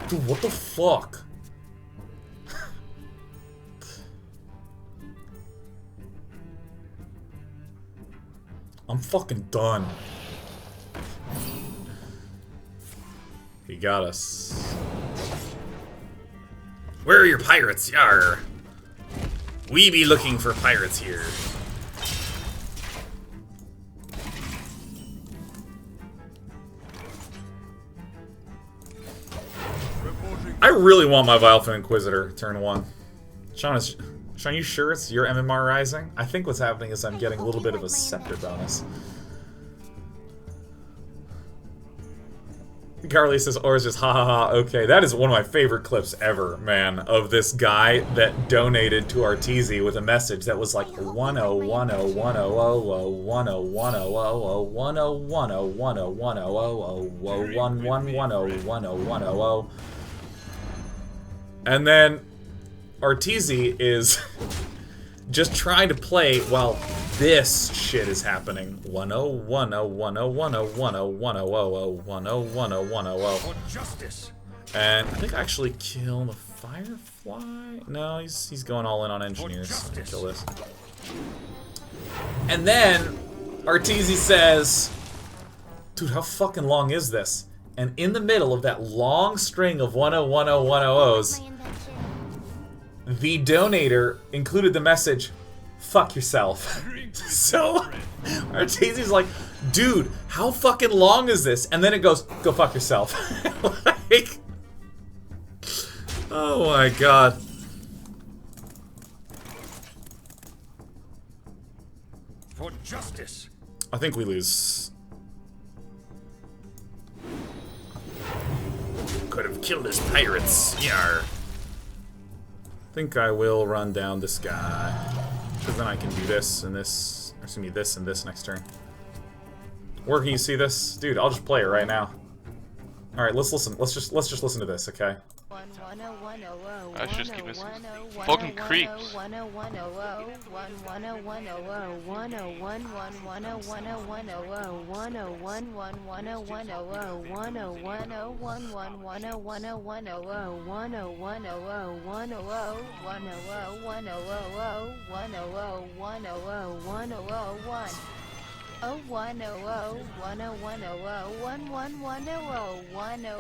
Dude, what the fuck? I'm fucking done. He got us. Where are your pirates? Yar. We be looking for pirates here. I really want my Vilefin Inquisitor, turn 1. Sean, you sure it's your MMR rising? I think what's happening is I'm getting a little bit of a scepter bonus. Carly says, or is just ha ha ha. Okay, that is one of my favorite clips ever, man, of this guy that donated to Arteezy with a message that was like 1010101010101010101010101. And then Arteezy is just trying to play while this shit is happening. 10101010101010101. For justice. And I think I actually kill the Firefly. No, he's going all in on engineers. Kill this. And then Arteezy says, "Dude, how fucking long is this?" And in the middle of that long string of 1010100s, the donator included the message, "Fuck yourself." So Arteezy's like, "Dude, how fucking long is this?" And then it goes, "Go fuck yourself." Like, oh my god. For justice. I think we lose. Could have killed his pirates. Yar. I think I will run down this guy. Because then I can do this and this. Or excuse me, this and this next turn. Where can you see this? Dude, I'll just play it right now. Alright, let's listen. Let's just listen to this, okay? I should just keep listening. Fucking creeps.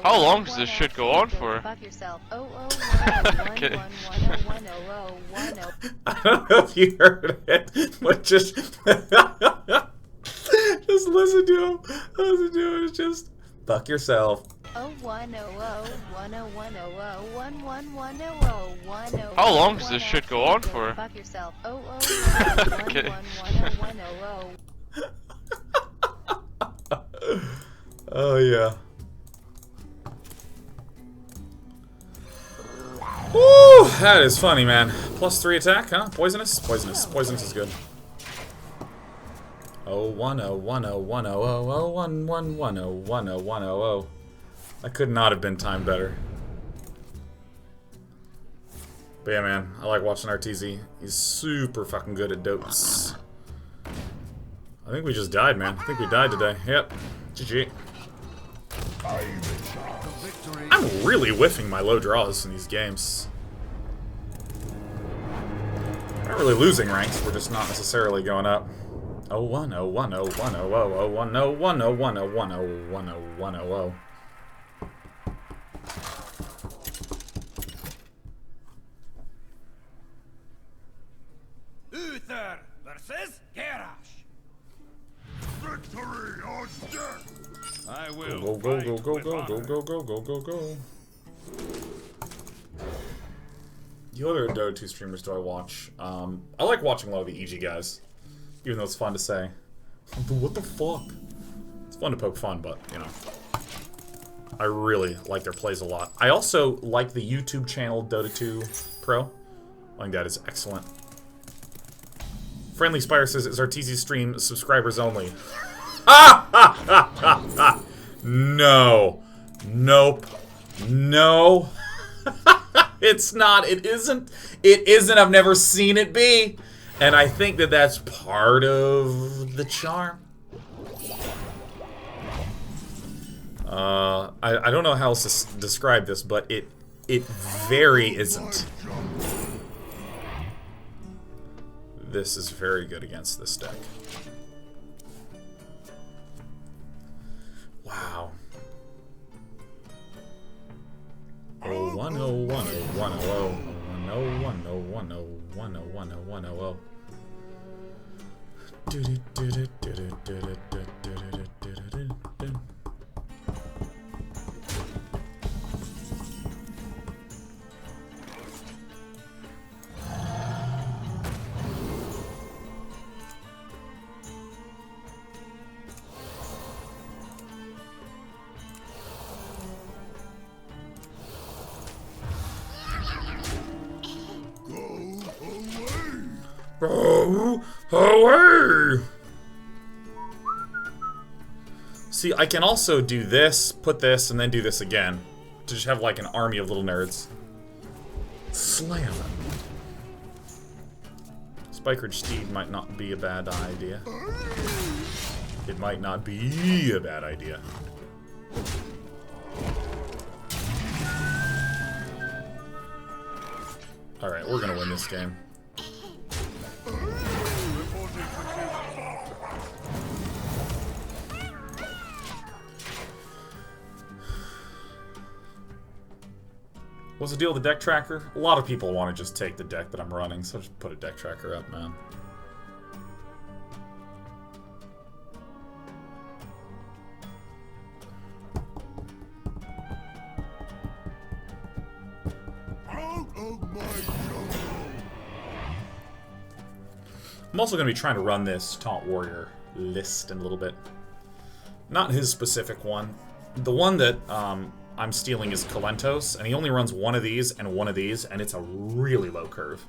How long does this shit go on for? Okay. I don't know if you heard it, but just just listen to him. Listen to him. It's just fuck yourself. How long does this shit go on for? Okay. Oh yeah. Woo! That is funny, man. +3 attack, huh? Poisonous? Poisonous. Poisonous is good. 01010100111011100. That could not have been timed better. But yeah, man, I like watching Arteezy. He's super fucking good at dotes. I think we just died, man. I think we died today. Yep. GG. I'm really whiffing my low draws in these games. We're not really losing ranks, we're just not necessarily going up. 01010101010101010101010. Uther versus Garrosh. Victory or death. I will. Go, go, go, go, go, go, go, go, go, go, go. The other Dota 2 streamers do I watch? I like watching a lot of the EG guys. Even though it's fun to say. What the fuck? It's fun to poke fun, but, you know. I really like their plays a lot. I also like the YouTube channel Dota 2 Pro. I think that is excellent. Friendly Spire says, is Arteezy's stream subscribers only? No. Nope. No. It's not. It isn't. It isn't. I've never seen it be. And I think that that's part of the charm. I don't know how else to describe this, but it very isn't. This is very good against this deck. Wow. Oh, 101, oh, 100, 101, oh, 101, oh, 101, oh, oh. Go away! See, I can also do this, put this, and then do this again. To just have like an army of little nerds. Slam. Spikeridge Steed might not be a bad idea. It might not be a bad idea. Alright, we're gonna win this game. What's the deal with the deck tracker? A lot of people want to just take the deck that I'm running, so just put a deck tracker up, man. I'm also going to be trying to run this Taunt Warrior list in a little bit. Not his specific one. The one that I'm stealing is Kalentos, and he only runs one of these, and it's a really low curve.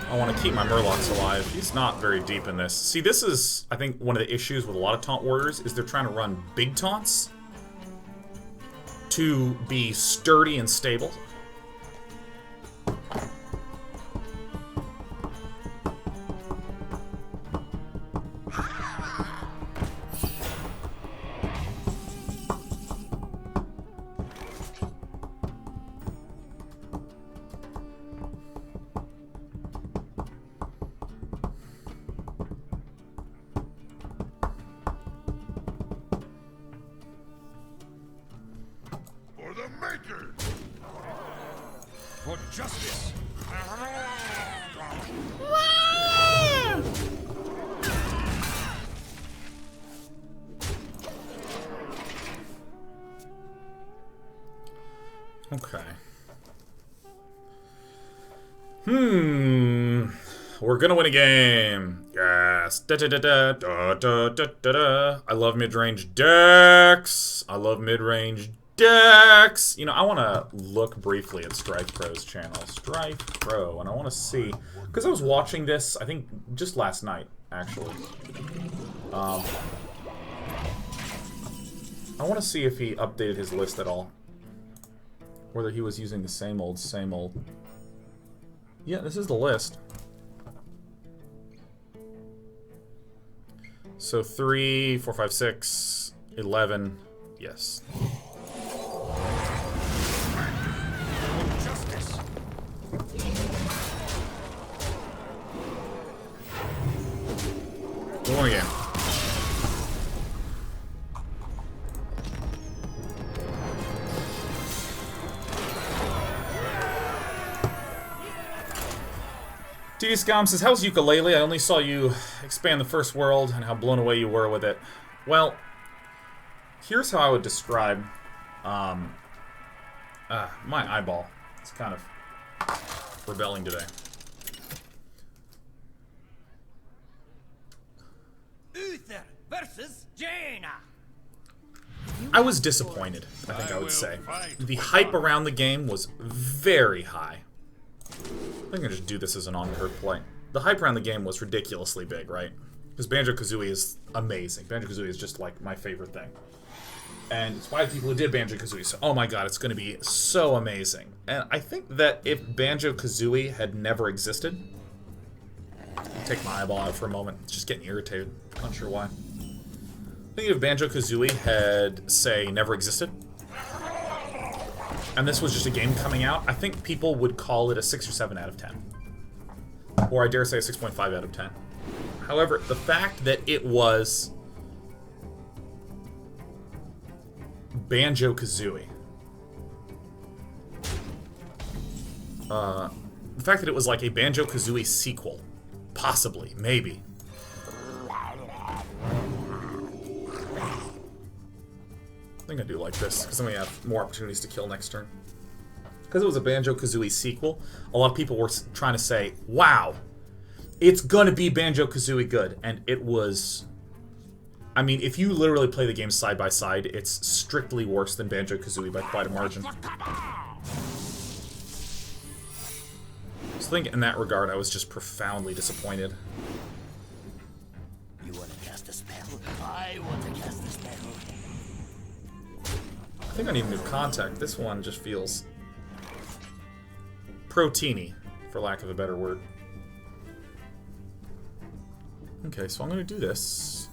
I want to keep my Murlocs alive. He's not very deep in this. See, this is, I think, one of the issues with a lot of Taunt Warriors, is they're trying to run big taunts to be sturdy and stable. For justice. Okay. We're gonna win a game. Yes. Da da da da da da da da da. I love mid-range decks. I love mid-range decks. You know, I want to look briefly at Strife Pro's channel. Strife Pro, and I want to see, because I was watching this, I think, just last night, actually. I want to see if he updated his list at all. Whether he was using the same old, same old. Yeah, this is the list. So 3, 4, 5, 6, 11. Yes. Justice. One more game. TD Scom says, how's Yooka-Laylee? I only saw you expand the first world and how blown away you were with it. Well, here's how I would describe my eyeball. It's kind of rebelling today. Uther versus Jaina. I was disappointed, I think I would say. The hype around the game was very high. I think I just do this as an on-curve play. The hype around the game was ridiculously big, right? Because Banjo-Kazooie is amazing. Banjo-Kazooie is just like my favorite thing. And it's why people who did Banjo-Kazooie so, oh my god, it's going to be so amazing. And I think that if Banjo-Kazooie had never existed... Take my eyeball out for a moment. It's just getting irritated. Not sure why. I think if Banjo-Kazooie had, say, never existed... and this was just a game coming out, I think people would call it a 6 or 7 out of 10. Or I dare say a 6.5 out of 10. However, the fact that it was Banjo-Kazooie. The fact that it was like a Banjo-Kazooie sequel. Possibly. Maybe. I think I do like this, because then we have more opportunities to kill next turn. Because it was a Banjo-Kazooie sequel, a lot of people were trying to say, wow, it's gonna be Banjo-Kazooie good. And it was... I mean, if you literally play the games side by side, it's strictly worse than Banjo-Kazooie by quite a margin. So I think in that regard, I was just profoundly disappointed. You want to cast a spell? I want to cast a spell. I think I need a new contact. This one just feels proteiny, for lack of a better word. Okay, so I'm going to do this.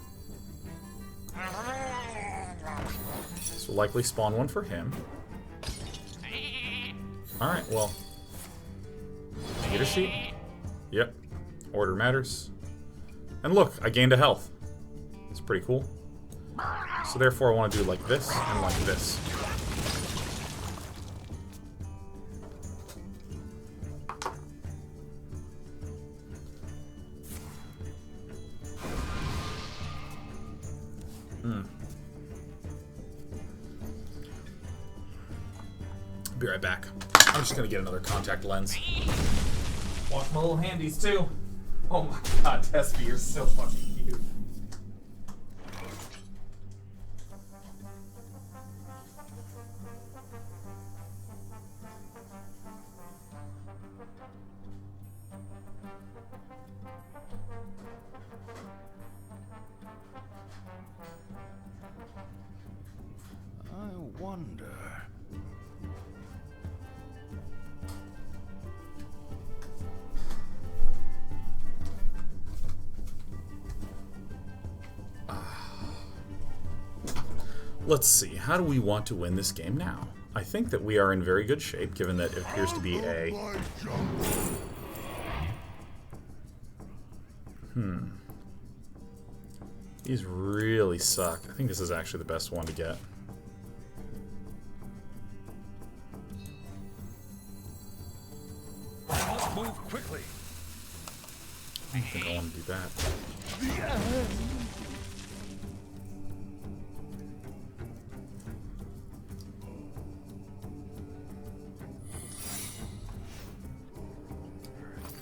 This will likely spawn one for him. Alright, well. Get a sheet? Yep. Order matters. And look, I gained a health. It's pretty cool. So therefore I want to do like this and like this. Be right back. I'm just gonna get another contact lens. Watch my little handies too. Oh my god, Tesby, you're so fucking cute. I wonder. Let's see, how do we want to win this game now? I think that we are in very good shape, given that it appears to be a... These really suck. I think this is actually the best one to get. Move quickly. I don't think I want to do that.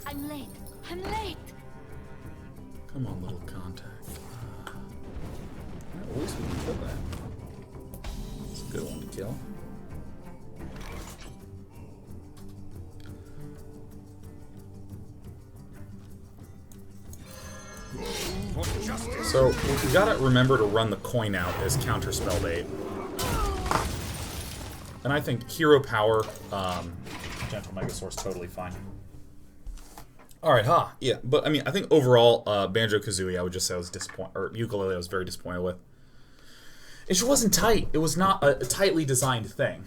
I'm late. I'm late. Come on, little contact. At least we can kill that. It's a good one to kill. So, we gotta remember to run the coin out as counterspell bait. And I think hero power, Gentle Megasaur's totally fine. Alright, yeah, but I mean, I think overall, Banjo-Kazooie, I would just say I was disappointed, or Yooka-Laylee I was very disappointed with. It just wasn't tight. It was not a tightly designed thing.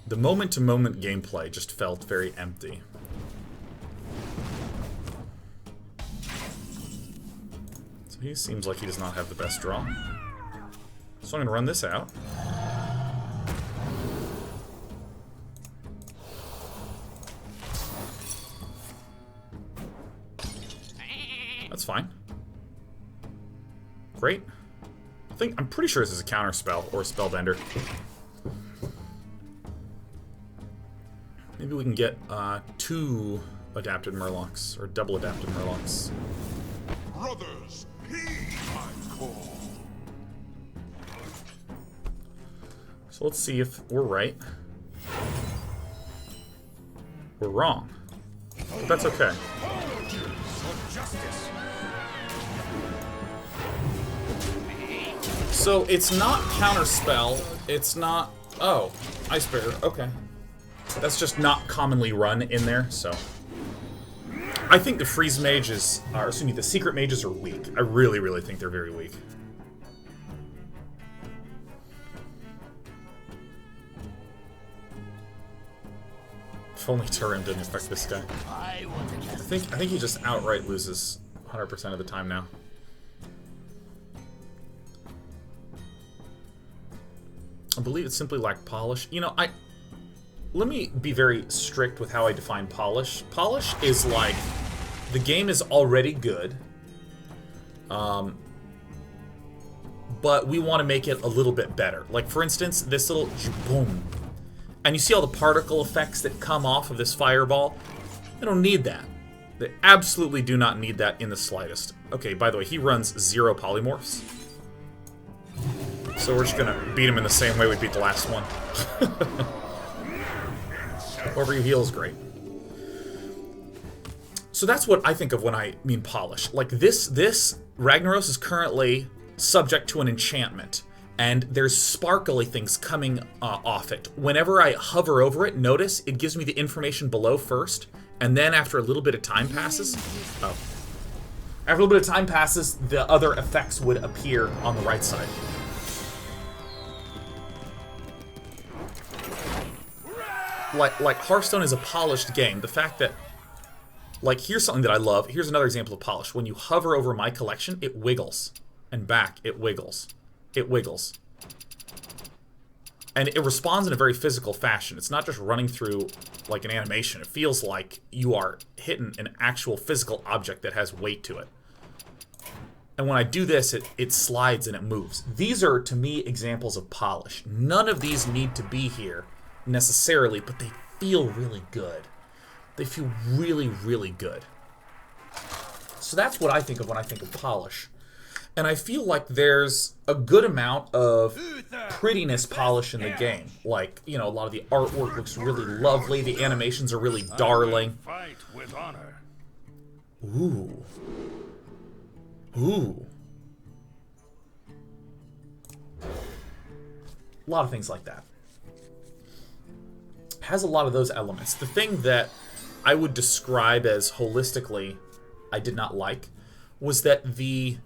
The moment-to-moment gameplay just felt very empty. So he seems like he does not have the best draw. So I'm going to run this out. That's fine. Great. I'm pretty sure this is a counter spell or a spellbender. Maybe we can get 2 adapted Murlocs, or double adapted Murlocs. Brothers, heed my call. So let's see if we're right. We're wrong. But that's okay. For justice. So it's not counterspell, it's not... Oh, Ice Bear, okay. That's just not commonly run in there, so... I think the Freeze Mages, or excuse me, the Secret Mages are weak. I really, really think they're very weak. If only Turin didn't affect this guy. I want to cast I think he just outright loses 100% of the time now. I believe it's simply like polish. You know, let me be very strict with how I define polish. Polish is like the game is already good, but we want to make it a little bit better. Like, for instance, this little boom. And you see all the particle effects that come off of this fireball? They don't need that. They absolutely do not need that in the slightest. Okay, by the way, he runs 0 polymorphs. So we're just gonna beat him in the same way we beat the last one. Whoever you heal is great. So that's what I think of when I mean polish. Like this Ragnaros is currently subject to an enchantment, and there's sparkly things coming off it. Whenever I hover over it, notice it gives me the information below first, and then after a little bit of time passes, after a little bit of time passes, the other effects would appear on the right side. Like Hearthstone is a polished game. The fact that, like, here's something that I love. Here's another example of polish. When you hover over my collection, it wiggles. And back, it wiggles. It wiggles. And it responds in a very physical fashion. It's not just running through, like, an animation. It feels like you are hitting an actual physical object that has weight to it. And when I do this, it slides and it moves. These are, to me, examples of polish. None of these need to be here necessarily, but they feel really good. They feel really, really good. So that's what I think of when I think of polish. And I feel like there's a good amount of prettiness polish in the game. Like, you know, a lot of the artwork looks really lovely. The animations are really darling. Fight with honor. Ooh. Ooh. A lot of things like that. Has a lot of those elements. The thing that I would describe as holistically I did not like was that the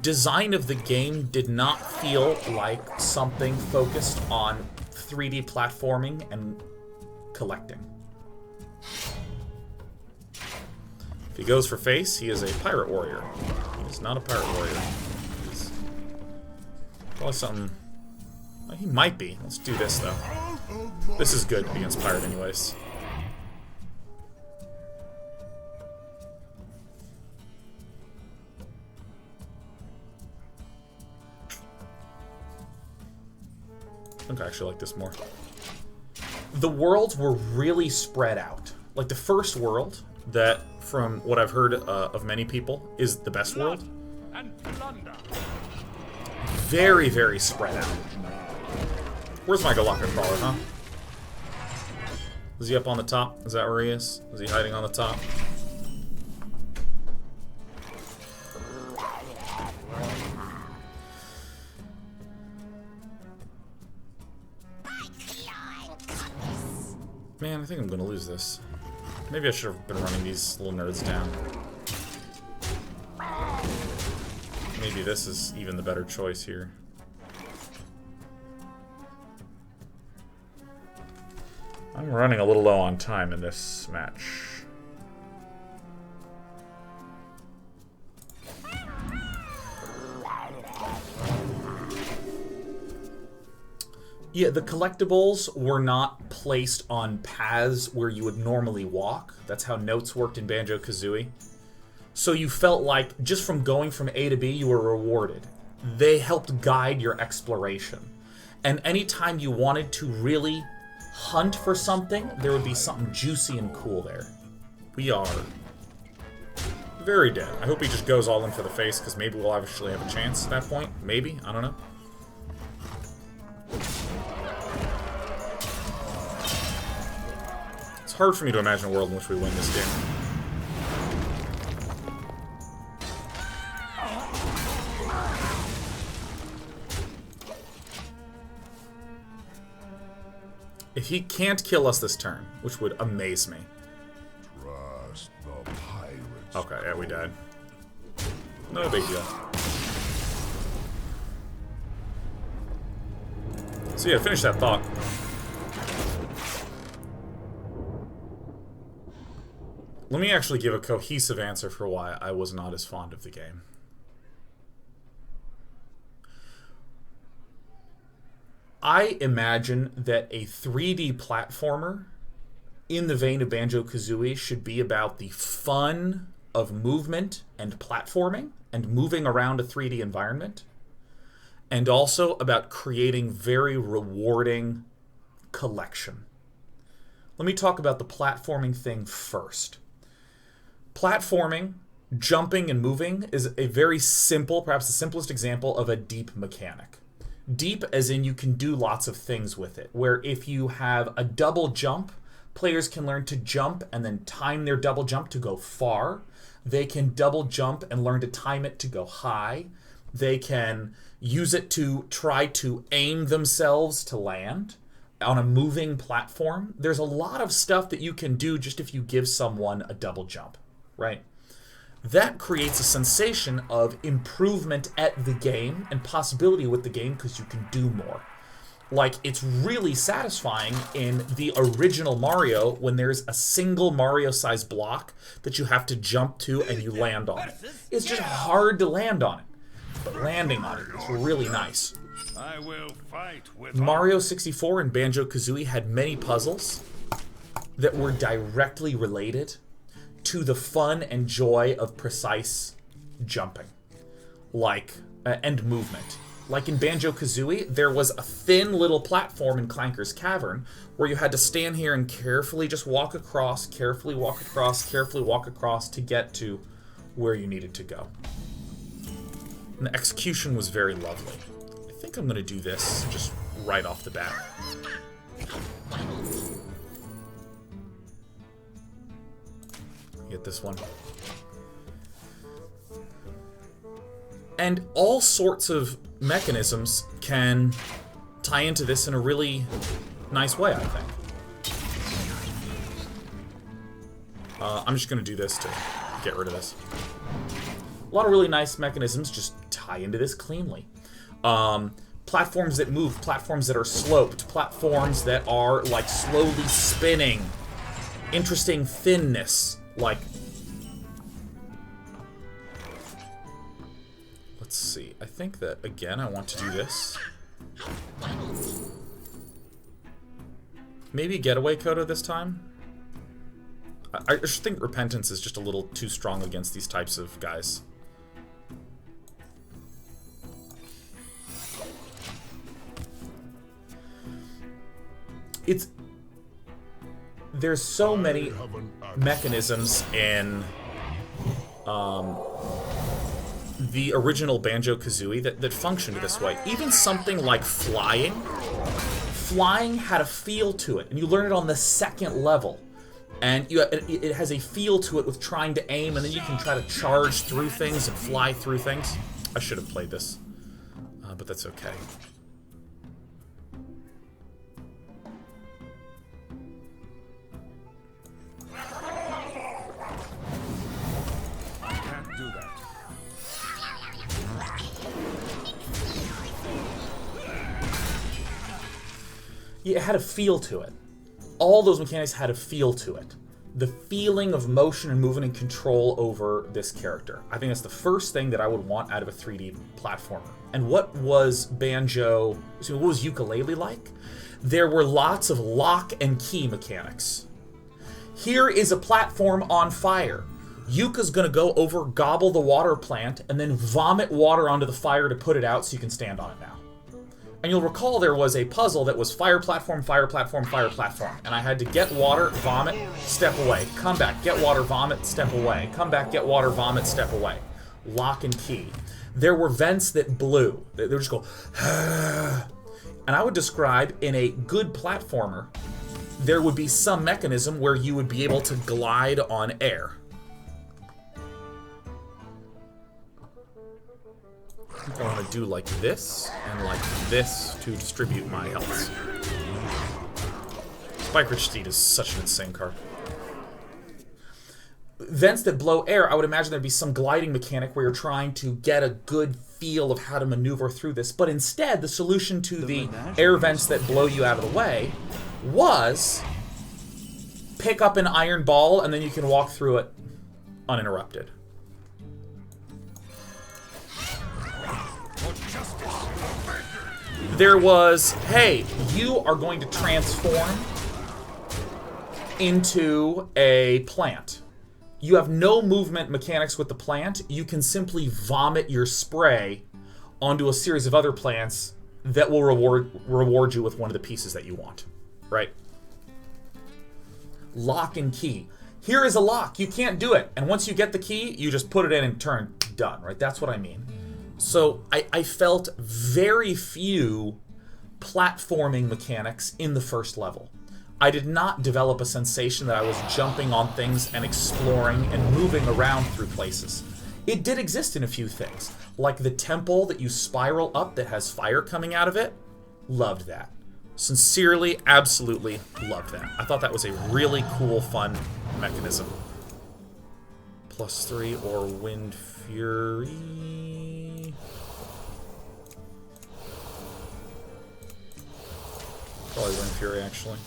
design of the game did not feel like something focused on 3D platforming and collecting. If he goes for face, he is a pirate warrior. He is not a pirate warrior. He's probably something... Well, he might be. Let's do this, though. This is good against pirate anyways. I think I actually like this more. The worlds were really spread out. Like, the first world, that, from what I've heard of many people, is the best world. Very, very spread out. Where's my Galaka Crawler, huh? Is he up on the top? Is that where he is? Is he hiding on the top? Man, I think I'm gonna lose this. Maybe I should have been running these little nerds down. Maybe this is even the better choice here. I'm running a little low on time in this match. Yeah, the collectibles were not placed on paths where you would normally walk. That's how notes worked in Banjo-Kazooie. So you felt like just from going from A to B, you were rewarded. They helped guide your exploration. And anytime you wanted to really hunt for something, there would be something juicy and cool there. We are very dead. I hope he just goes all in for the face, because maybe we'll actually have a chance at that point. Maybe. I don't know. It's hard for me to imagine a world in which we win this game. If he can't kill us this turn, which would amaze me. Trust the pirates. Okay, yeah, we died. No big deal. So yeah, finish that thought. let me actually give a cohesive answer for why I was not as fond of the game. I imagine that a 3D platformer in the vein of Banjo-Kazooie should be about the fun of movement and platforming and moving around a 3D environment, and also about creating very rewarding collection. Let me talk about the platforming thing first. Platforming, jumping, and moving is a very simple, perhaps the simplest example of a deep mechanic. Deep as in you can do lots of things with it, where if you have a double jump, players can learn to jump and then time their double jump to go far. They can double jump and learn to time it to go high. They can use it to try to aim themselves to land on a moving platform. There's a lot of stuff that you can do just if you give someone a double jump, right? That creates a sensation of improvement at the game and possibility with the game because you can do more. Like, it's really satisfying in the original Mario when there's a single Mario-sized block that you have to jump to and you land on it. It's just hard to land on it, but landing on it is really nice. I will fight with Mario 64 and Banjo-Kazooie had many puzzles that were directly related to the fun and joy of precise jumping, like and movement. Like in Banjo-Kazooie, there was a thin little platform in Clanker's Cavern where you had to stand here and carefully just walk across, carefully walk across, carefully walk across to get to where you needed to go. And the execution was very lovely. I think I'm going to do this just right off the bat. Get this one. And all sorts of mechanisms can tie into this in a really nice way, I think. I'm just going to do this to get rid of this. A lot of really nice mechanisms just tie into this cleanly. Platforms that move, platforms that are sloped, platforms that are like slowly spinning. Interesting thinness, like... Let's see, I think that, again, I want to do this. Maybe Getaway Coda this time? I just think Repentance is just a little too strong against these types of guys. There's so many mechanisms in the original Banjo-Kazooie that functioned this way. Even something like flying. Flying had a feel to it, and you learn it on the second level. And it has a feel to it with trying to aim, and then you can try to charge through things and fly through things. I should have played this, but that's okay. Yeah, it had a feel to it. All those mechanics had a feel to it. The feeling of motion and movement and control over this character. I think that's the first thing that I would want out of a 3D platformer. And what was what was Yooka-Laylee like? There were lots of lock and key mechanics. Here is a platform on fire. Yuka's gonna go over, gobble the water plant, and then vomit water onto the fire to put it out so you can stand on it now. And you'll recall there was a puzzle that was fire platform, fire platform, fire platform. And I had to get water, vomit, step away. Come back, get water, vomit, step away. Come back, get water, vomit, step away. Lock and key. There were vents that blew. They would just go, and I would describe in a good platformer, there would be some mechanism where you would be able to glide on air. I think I want to do like this, and like this to distribute my health. Spike Rich Steed is such an insane card. Vents that blow air, I would imagine there'd be some gliding mechanic where you're trying to get a good feel of how to maneuver through this. But instead, the solution to the air vents that blow you out of the way was pick up an iron ball, and then you can walk through it uninterrupted. There was, hey, you are going to transform into a plant. You have no movement mechanics with the plant. You can simply vomit your spray onto a series of other plants that will reward you with one of the pieces that you want, right? Lock and key. Here is a lock. You can't do it. And once you get the key, you just put it in and turn. Done, right? That's what I mean. So I felt very few platforming mechanics in the first level. I did not develop a sensation that I was jumping on things and exploring and moving around through places. It did exist in a few things, like the temple that you spiral up that has fire coming out of it. Loved that. Sincerely, absolutely loved that. I thought that was a really cool, fun mechanism. +3 or Wind Fury. Probably Wind Fury, actually.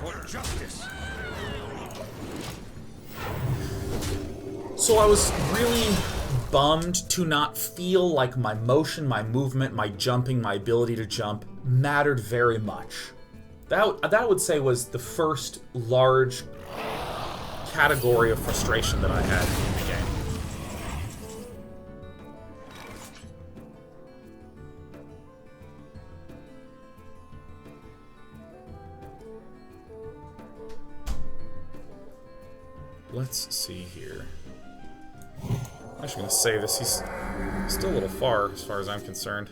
For justice. So I was really bummed to not feel like my motion, my movement, my jumping, my ability to jump mattered very much. That I would say was the first large category of frustration that I had in the game. Let's see here. I'm actually going to save this. He's still a little far as I'm concerned.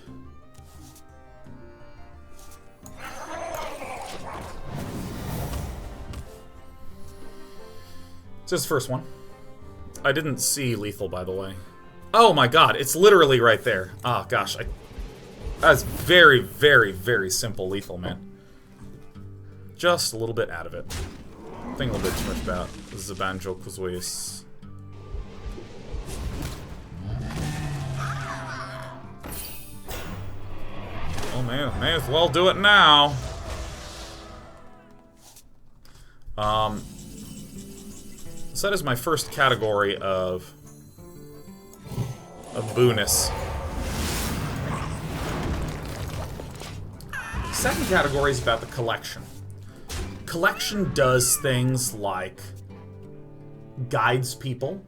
So this is the first one. I didn't see lethal, by the way. Oh my god, it's literally right there. Oh gosh, that's very, very, very simple lethal, man. Just a little bit out of it. Think a little bit too much about Zabanjo Kuzuis. Oh man, may as well do it now. So that is my first category of bonus. Second category is about the collection. Collection does things like guides people.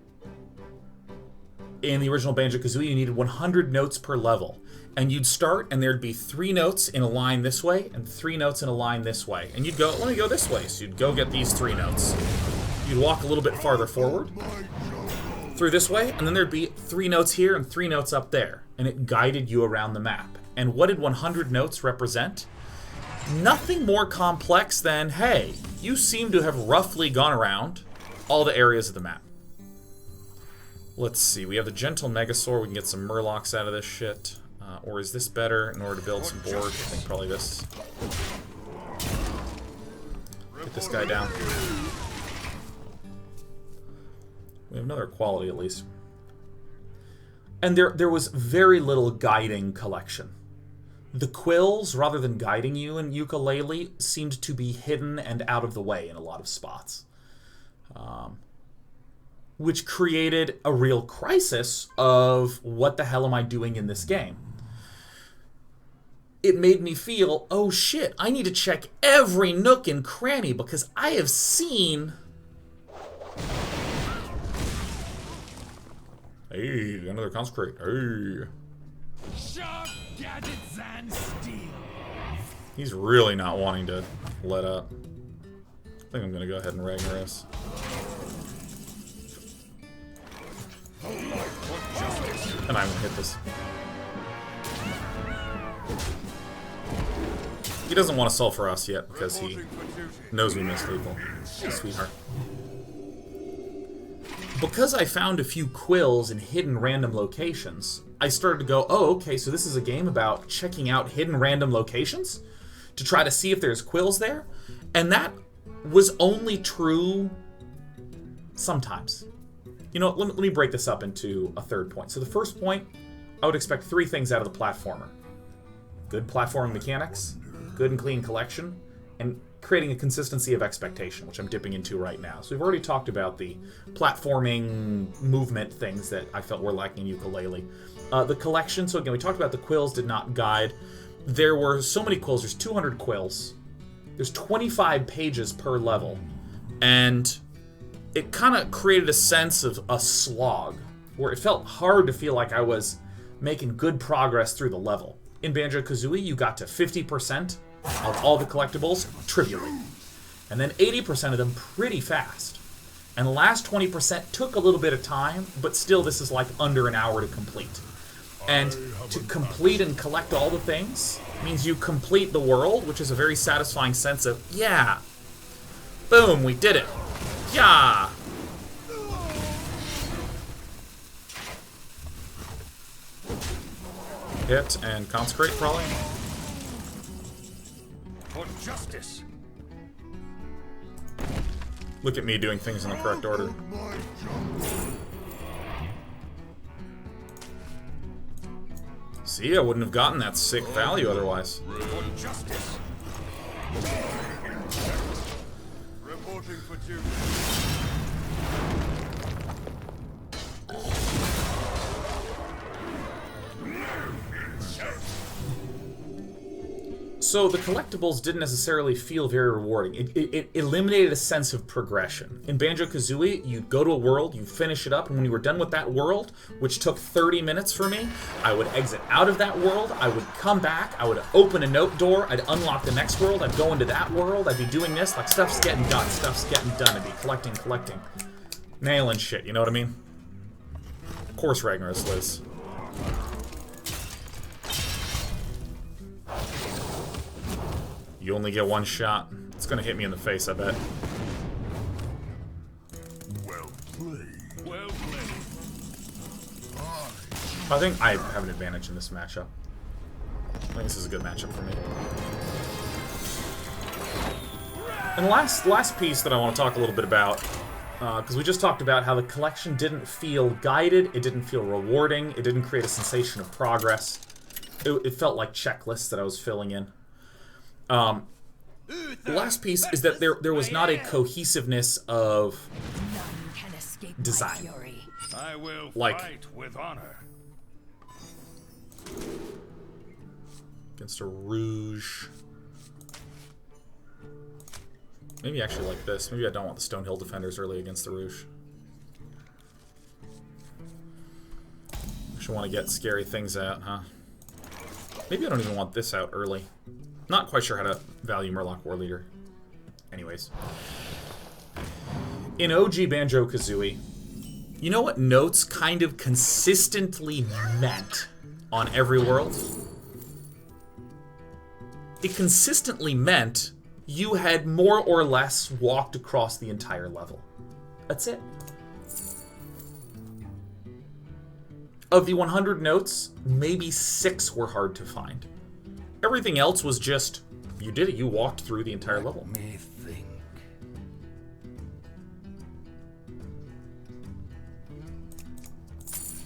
In the original Banjo-Kazooie, you needed 100 notes per level. And you'd start, and there'd be 3 notes in a line this way, and 3 notes in a line this way. And you'd go, let me go this way. So you'd go get these 3 notes. You'd walk a little bit farther forward, through this way, and then there'd be 3 notes here and 3 notes up there. And it guided you around the map. And what did 100 notes represent? Nothing more complex than, hey, you seem to have roughly gone around all the areas of the map. Let's see, we have the Gentle Megasaur, we can get some Murlocs out of this shit. Or is this better in order to build some board? I think probably this. Get this guy down. We have another quality at least. And there was very little guiding collection. The quills, rather than guiding you in Yooka-Laylee, seemed to be hidden and out of the way in a lot of spots. Which created a real crisis of what the hell am I doing in this game? It made me feel, oh shit, I need to check every nook and cranny because I have seen... Hey, another consecrate. Hey. Sharp gadgets and steel. He's really not wanting to let up. I think I'm gonna go ahead and Ragnaros. And I'm gonna hit this. He doesn't want to solve for us yet because he knows we missed lethal. Sweetheart. Because I found a few quills in hidden random locations, I started to go, oh, okay, so this is a game about checking out hidden random locations to try to see if there's quills there. And that was only true sometimes. You know, let me break this up into a third point. So the first point, I would expect 3 things out of the platformer. good platforming mechanics, good and clean collection, and creating a consistency of expectation, which I'm dipping into right now. So we've already talked about the platforming movement things that I felt were lacking in Yooka-Laylee. The collection, so again, we talked about the quills did not guide. There were so many quills. There's 200 quills. There's 25 pages per level. And it kind of created a sense of a slog, where it felt hard to feel like I was making good progress through the level. In Banjo-Kazooie, you got to 50% of all the collectibles trivially. And then 80% of them pretty fast. And the last 20% took a little bit of time, but still this is like under an hour to complete. And to complete and collect all the things means you complete the world, which is a very satisfying sense of, yeah, boom, we did it. Yeah. Hit and consecrate, probably. For justice. Look at me doing things in the correct order. See, I wouldn't have gotten that sick value otherwise. For justice. Reporting for duty. So the collectibles didn't necessarily feel very rewarding. It eliminated a sense of progression. In Banjo-Kazooie, you'd go to a world, you finish it up, and when you were done with that world, which took 30 minutes for me, I would exit out of that world, I would come back, I would open a note door, I'd unlock the next world, I'd go into that world, I'd be doing this, like stuff's getting done, I'd be collecting. Nailing shit, you know what I mean? Of course Ragnaros lives. You only get one shot. It's gonna hit me in the face, I bet. Well played. Well played. I think I have an advantage in this matchup. I think this is a good matchup for me. And the last piece that I want to talk a little bit about, because we just talked about how the collection didn't feel guided, it didn't feel rewarding, it didn't create a sensation of progress. It felt like checklists that I was filling in. The last piece is that there was not a cohesiveness of design. I will Like, fight with honor. Against a Rouge. Maybe actually like this. Maybe I don't want the Stonehill Defenders early against the Rouge. Actually want to get scary things out, huh? Maybe I don't even want this out early. Not quite sure how to value Murloc War Leader. Anyways. In OG Banjo-Kazooie, you know what notes kind of consistently meant on every world? It consistently meant you had more or less walked across the entire level. That's it. Of the 100 notes, maybe 6 were hard to find. Everything else was just, you did it, you walked through the entire level. Let me think.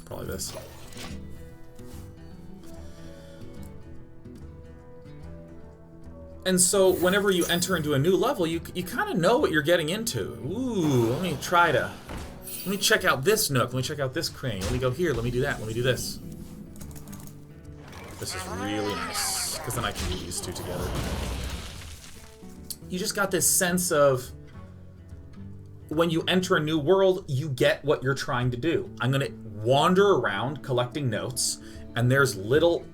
Probably this. And so, whenever you enter into a new level, you kind of know what you're getting into. Ooh, let me check out this nook, let me check out this crane, let me go here, let me do that, let me do this. This is really nice, because then I can use these two together. You just got this sense of, when you enter a new world, you get what you're trying to do. I'm going to wander around collecting notes, and there's little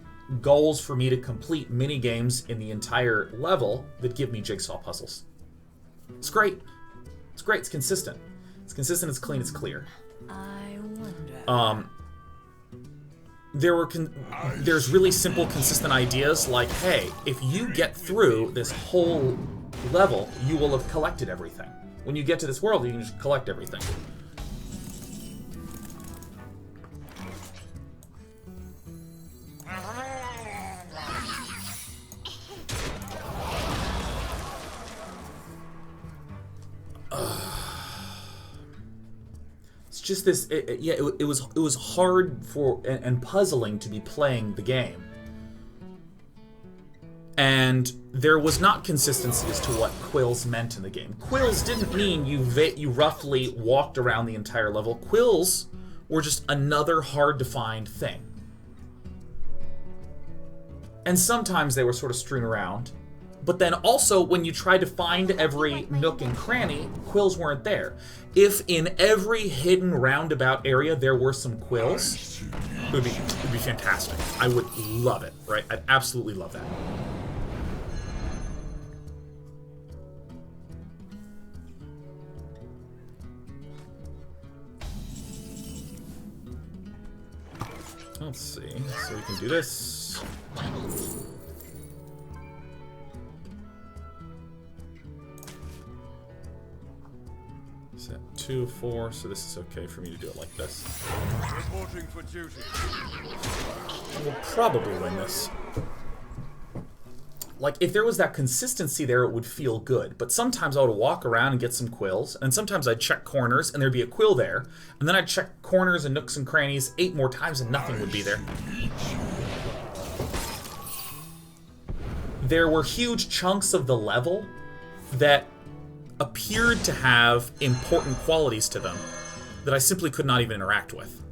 goals for me to complete mini games in the entire level that give me jigsaw puzzles. It's great. It's great. It's consistent. It's consistent, it's clean, it's clear. I wonder. There's really simple, consistent ideas like, hey, if you get through this whole level, you will have collected everything. When you get to this world, you can just collect everything. It's just this, it was hard for and puzzling to be playing the game And there was not consistency as to what quills meant in the game. Quills didn't mean you roughly walked around the entire level. Quills were just another hard-to-find thing. And sometimes they were sort of strewn around. But then also, when you tried to find every nook and cranny, quills weren't there. If in every hidden roundabout area there were some quills, it would be fantastic. I would love it, right? I'd absolutely love that. Let's see. So we can do this. Set 2, 4. So this is okay for me to do it like this. Reporting for duty. We'll probably win this. Like, if there was that consistency there, it would feel good. But sometimes I would walk around and get some quills, and sometimes I'd check corners, and there'd be a quill there, and then I'd check corners and nooks and crannies 8 more times, and nothing would be there. There were huge chunks of the level that appeared to have important qualities to them that I simply could not even interact with.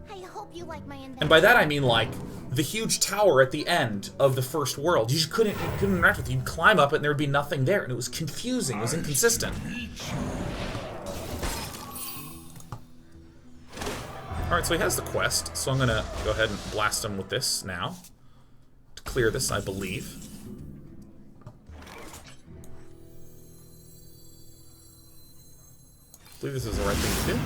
I hope you like my invention. And by that I mean, like, the huge tower at the end of the first world. You just couldn't interact with it. You'd climb up it and there would be nothing there. And it was confusing. It was inconsistent. Alright, so he has the quest. So I'm going to go ahead and blast him with this now. To clear this, I believe. I believe this is the right thing to do.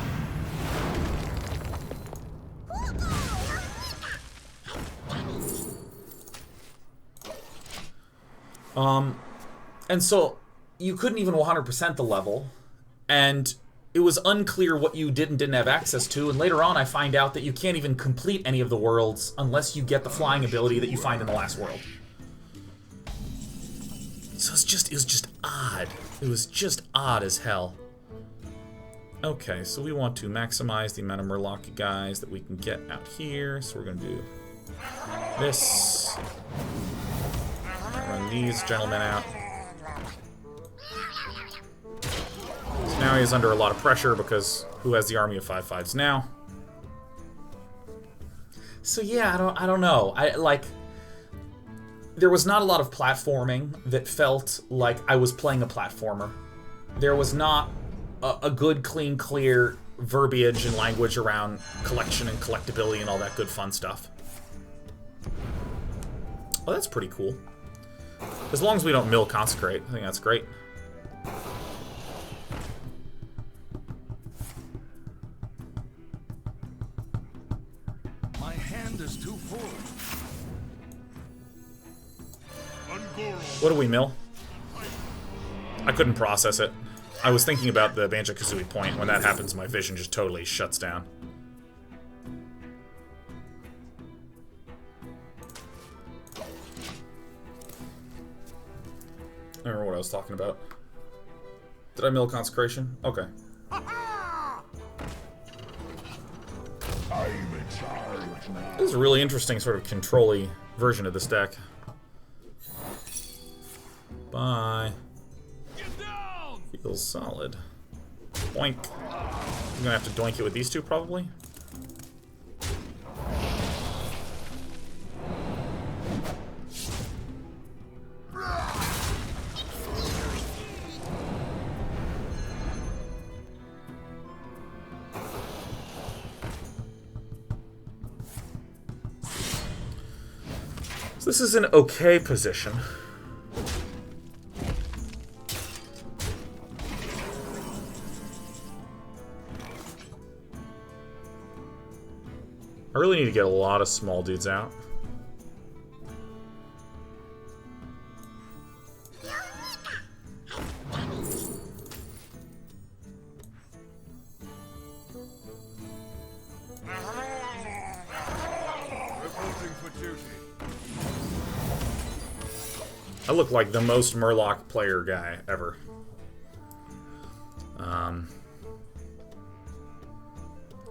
And so you couldn't even 100% the level, and it was unclear what you did and didn't have access to, and later on I find out that you can't even complete any of the worlds unless you get the flying ability that you find in the last world. So it was just odd. It was just odd as hell. Okay, so we want to maximize the amount of Murloc guys that we can get out here, so we're going to do this. Run these gentlemen out. So now he's under a lot of pressure because who has the army of 5/5s now? So yeah, I don't know. There was not a lot of platforming that felt like I was playing a platformer. There was not a good, clean, clear verbiage and language around collection and collectability and all that good fun stuff. Oh, that's pretty cool. As long as we don't mill consecrate, I think that's great. My hand is too full. What do we mill? I couldn't process it. I was thinking about the Banjo-Kazooie point. When that happens, my vision just totally shuts down. I don't remember what I was talking about. Did I mill consecration? Okay. This is a really interesting sort of control-y version of this deck. Bye. Feels solid. Boink. I'm gonna have to doink it with these two, probably. So this is an okay position. I really need to get a lot of small dudes out. I look like the most Murloc player guy ever.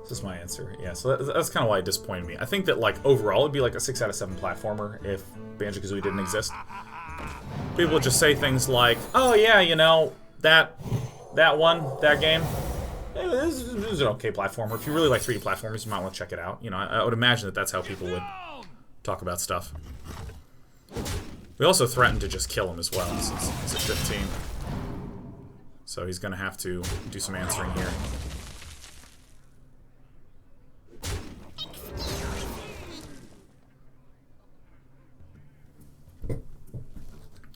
This is my answer. Yeah, so that's kind of why it disappointed me. I think that, like, overall, it'd be like a 6 out of 7 platformer if Banjo-Kazooie didn't exist. People would just say things like, oh yeah, you know, that game, this is an okay platformer. If you really like 3D platformers, you might want to check it out. You know, I would imagine that that's how people would talk about stuff. We also threatened to just kill him as well, since he's at 15. So he's going to have to do some answering here.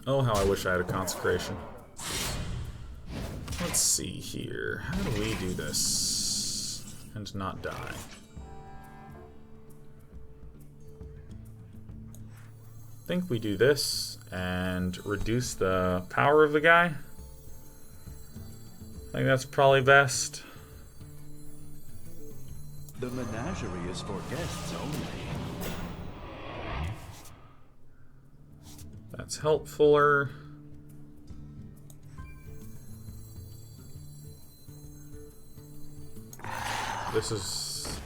Oh, how I wish I had a consecration. Let's see here. How do we do this and not die? I think we do this and reduce the power of the guy. I think that's probably best. The menagerie is for guests only. That's helpfuler. This is...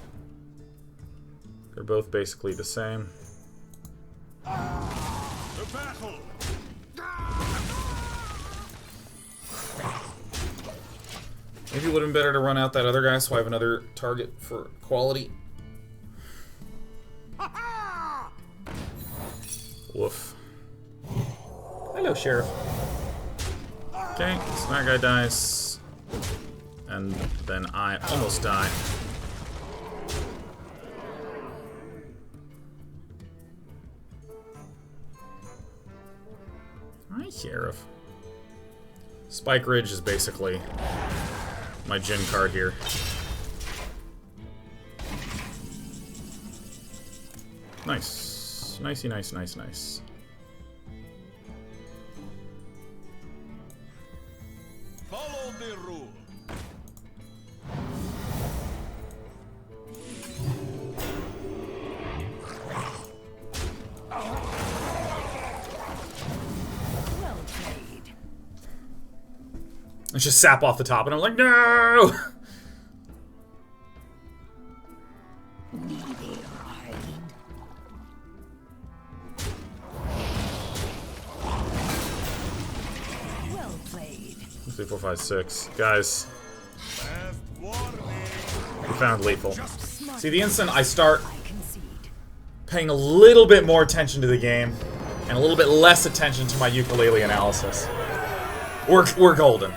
They're both basically the same. The battle. Maybe it would have been better to run out that other guy so I have another target for quality. Woof. Hello, Sheriff. Okay, so that guy dies. And then I almost die. Hi, Sheriff. Spike Ridge is basically my Jin card here. Nice. Nicey, nice, nice, nice. Follow the rule. Well played. It's just sap off the top, and I'm like, no! Well played. 3, 4, 5, 6. Guys, we found lethal. See, the instant I start I concede. paying a little bit more attention to the game, and a little bit less attention to my Yooka-Laylee analysis, we're golden.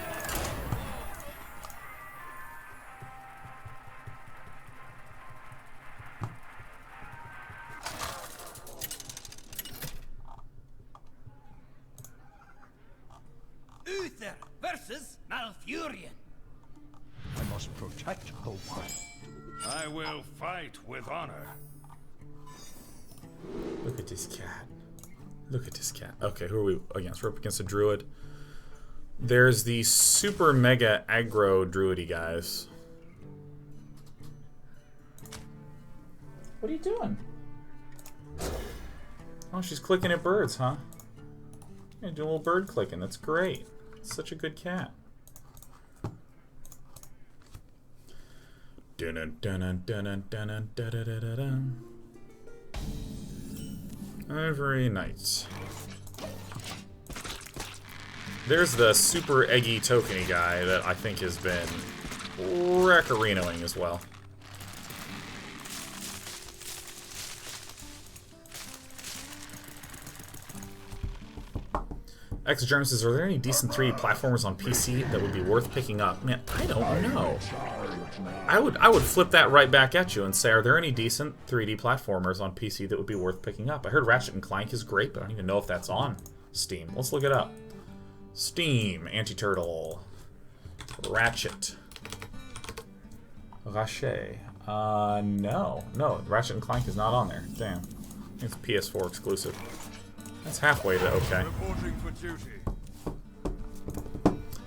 Uther versus Malfurion. I must protect the one. I will fight with honor. Look at this cat. Look at this cat. Okay, who are we against? We're up against a druid. There's the super mega aggro druidy guys. What are you doing? Oh, she's clicking at birds, huh? Yeah, doing a little bird clicking. That's great. It's such a good cat. Every night. There's the super eggy tokeny guy that I think has been wreck-arenoing as well. X-Germ says, are there any decent 3D platformers on PC that would be worth picking up? Man, I don't know. I would flip that right back at you and say, are there any decent 3D platformers on PC that would be worth picking up? I heard Ratchet & Clank is great, but I don't even know if that's on Steam. Let's look it up. Steam, Anti-Turtle, Ratchet. No, Ratchet & Clank is not on there. Damn. It's a PS4 exclusive. That's halfway to okay. Reporting for duty.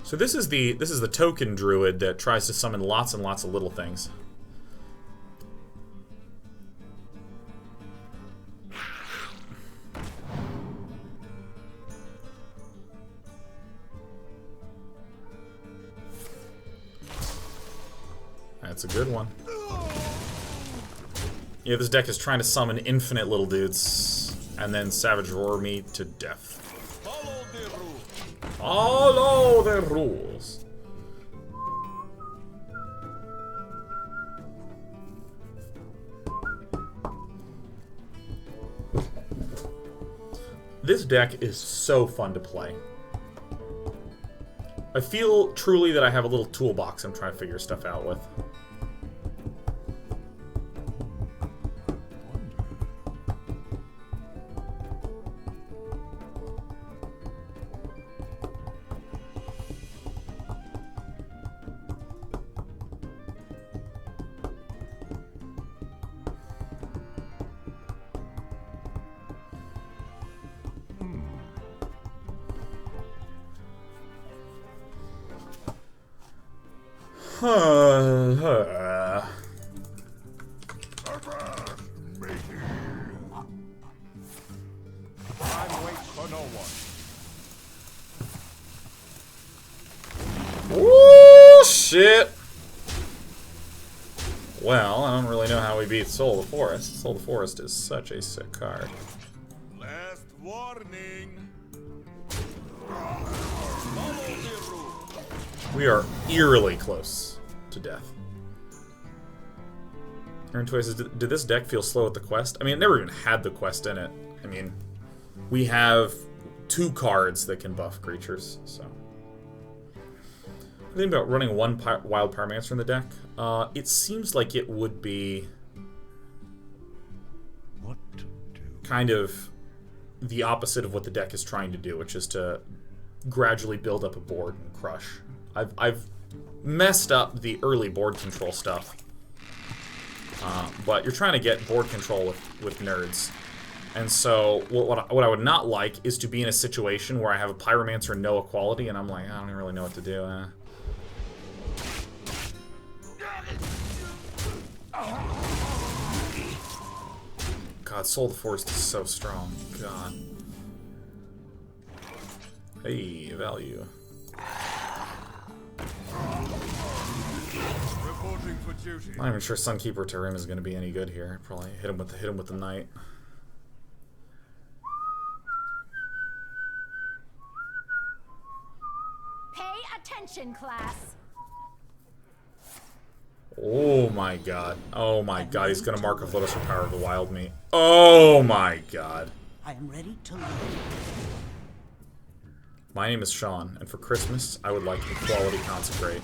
So this is the token druid that tries to summon lots and lots of little things. That's a good one. Yeah, this deck is trying to summon infinite little dudes, and then Savage Roar me to death. Follow the rules. Follow the rules. This deck is so fun to play. I feel truly that I have a little toolbox I'm trying to figure stuff out with. Time waits for no one. Ooh, shit! Well, I don't really know how we beat Soul of the Forest. Soul of the Forest is such a sick card. Last warning. Follow the rules. We are eerily close to death. Aaron Toy says, did this deck feel slow at the quest? I mean, it never even had the quest in it. I mean, we have 2 cards that can buff creatures, so. I think about running 1 Wild Pyromancer in the deck. It seems like it would be What to do? kind of the opposite of what the deck is trying to do, which is to gradually build up a board and crush. I've messed up the early board control stuff, but you're trying to get board control with nerds. And so what I would not like is to be in a situation where I have a Pyromancer and no equality, and I'm like, I don't really know what to do. God, Soul of the Forest is so strong. God. Hey, value. Reporting for duty. I'm not even sure Sunkeeper Tarim is going to be any good here. Probably hit him with the Knight. Pay attention, class. Oh my god. Oh my god, he's going to mark off Lotus for Power of the Wild Me. Oh my god. I am ready to leave. My name is Sean, and for Christmas, I would like Equality Consecrate.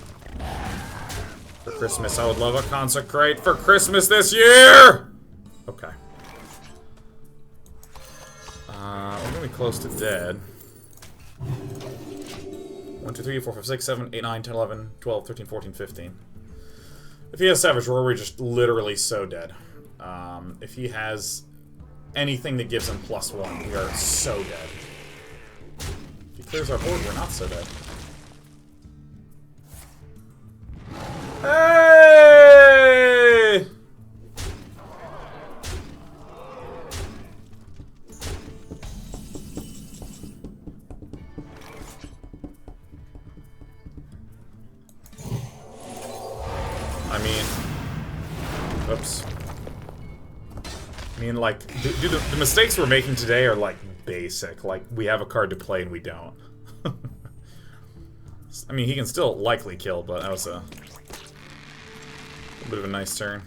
For Christmas, I would love a Consecrate for Christmas this year! Okay. We're gonna be close to dead. 1, 2, 3, 4, 5, 6, 7, 8, 9, 10, 11, 12, 13, 14, 15. If he has Savage Roar, we're just literally so dead. If he has anything that gives him +1, we are so dead. If he clears our board, we're not so dead. Hey! I mean, oops. I mean, like, the mistakes we're making today are, like, basic. Like, we have a card to play and we don't. I mean, he can still likely kill, but that was a bit of a nice turn.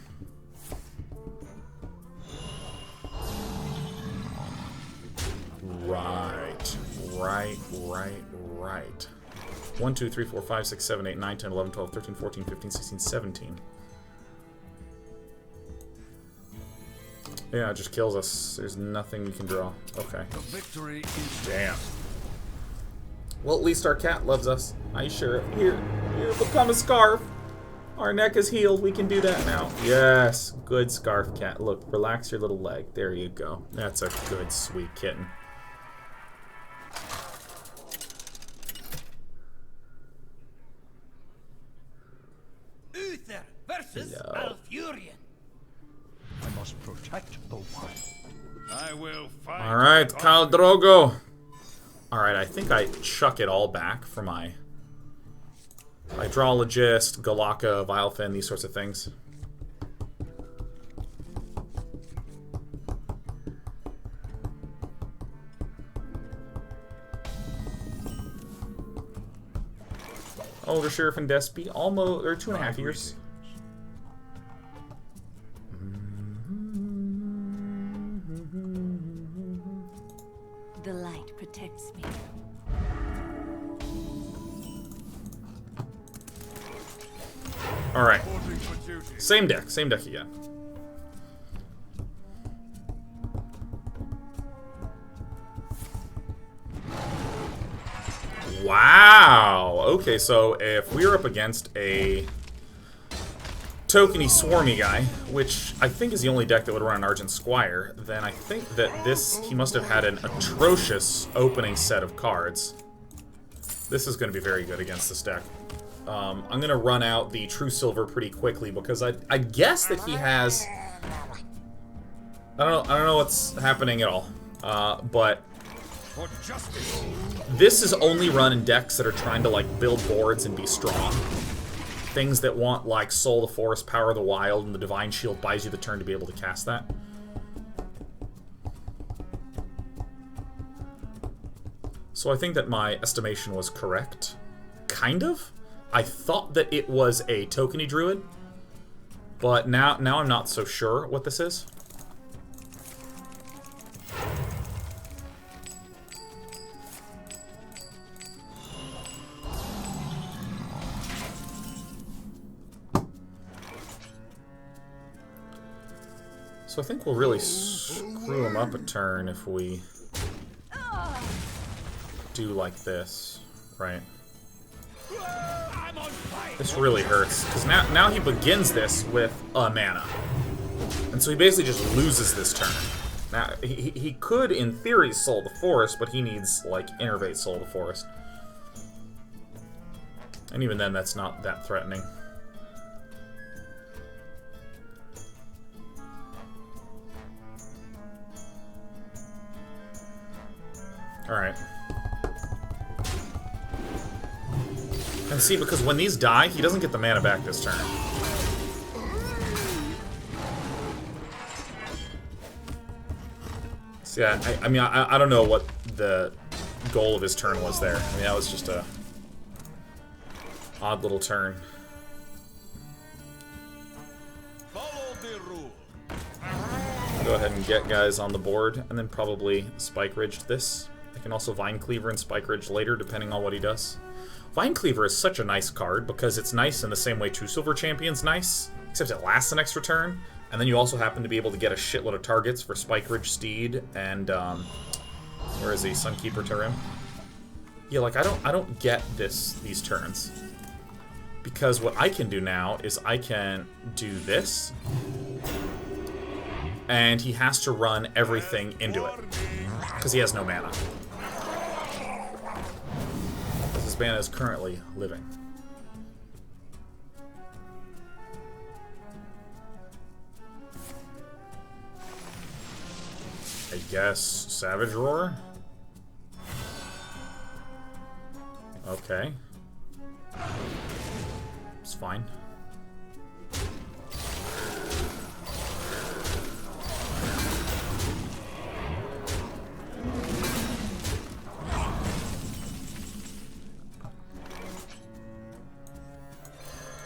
Right. 1, 2, 3, 4, 5, 6, 7, 8, 9, 10, 11, 12, 13, 14, 15, 16, 17. Yeah, it just kills us. There's nothing we can draw. Okay. The victory is Damn. Well, at least our cat loves us. I sure. Here, become a scarf. Our neck is healed. We can do that now. Yes, good scarf cat. Look, relax your little leg. There you go. That's a good, sweet kitten. Uther versus Hello. Malfurion. I must protect the wild. I will fight. All right, with Khal honor. Drogo. All right, I think I chuck it all back for my Hydrologist, Galaka, Vilefin, these sorts of things. Older Sheriff and Despy, almost, or 2.5 years. The light protects me. Alright. Reporting for duty. Same deck again. Wow! Okay, so if we're up against a tokeny swarmy guy, which I think is the only deck that would run an Argent Squire, then I think that he must have had an atrocious opening set of cards. This is going to be very good against this deck. I'm going to run out the True Silver pretty quickly because I guess that he has... I don't know what's happening at all, but For justice. this is only run in decks that are trying to like build boards and be strong. Things that want like Soul of the Forest, Power of the Wild, and the Divine Shield buys you the turn to be able to cast that. So I think that my estimation was correct. Kind of. I thought that it was a tokeny druid, but now I'm not so sure what this is. So I think we'll really screw him up a turn if we do like this, right? This really hurts, because now he begins this with a mana. And so he basically just loses this turn. Now, he could, in theory, Soul the Forest, but he needs, like, Innervate Soul the Forest. And even then, that's not that threatening. Alright. And see, because when these die, he doesn't get the mana back this turn. So yeah, I mean, I don't know what the goal of his turn was there. I mean, that was just a odd little turn. Follow the rule. Go ahead and get guys on the board, and then probably Spike Ridge this. I can also Vine Cleaver and Spike Ridge later, depending on what he does. Vine Cleaver is such a nice card, because it's nice in the same way True Silver Champion's nice, except it lasts an extra turn, and then you also happen to be able to get a shitload of targets for Spike Ridge Steed, and, where is he? Sunkeeper Tarim? Yeah, like, I don't get these turns. Because what I can do now is I can do this, and he has to run everything into it, because he has no mana. His mana is currently living. I guess Savage Roar? Okay. It's fine.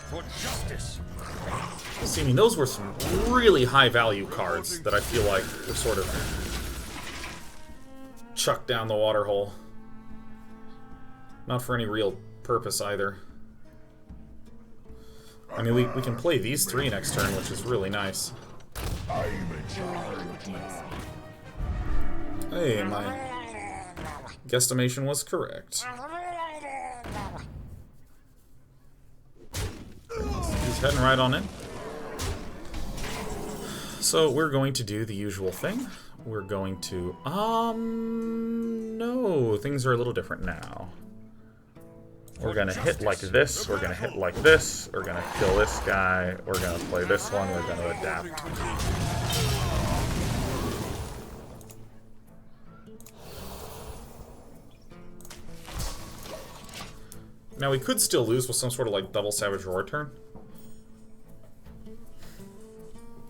For justice. See, I mean, those were some really high-value cards that I feel like were sort of chucked down the water hole. Not for any real purpose, either. I mean, we can play these three next turn, which is really nice. Hey, my guesstimation was correct. He's heading right on in. So we're going to do the usual thing. We're going to... no, things are a little different now. We're gonna hit like this, we're gonna hit like this, we're gonna kill this guy, we're gonna play this one, we're gonna adapt. Now we could still lose with some sort of like double Savage Roar turn.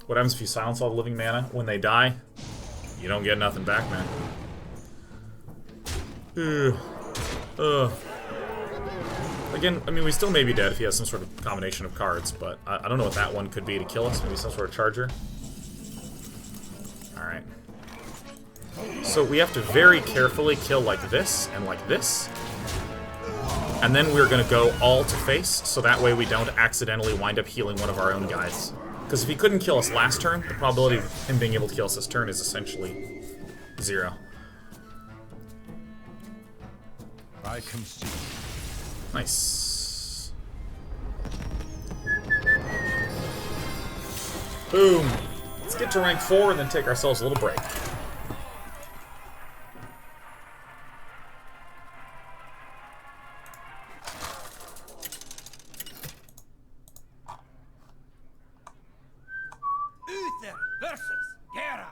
What happens if you silence all the living mana? When they die, you don't get nothing back, man. Again, I mean, we still may be dead if he has some sort of combination of cards, but I don't know what that one could be to kill us. Maybe some sort of charger. Alright. So we have to very carefully kill like this and like this. And then we're going to go all to face, so that way we don't accidentally wind up healing one of our own guys. Because if he couldn't kill us last turn, the probability of him being able to kill us this turn is essentially 0. I concede. Nice. Boom. Let's get to rank 4 and then take ourselves a little break. Uther versus Garrosh.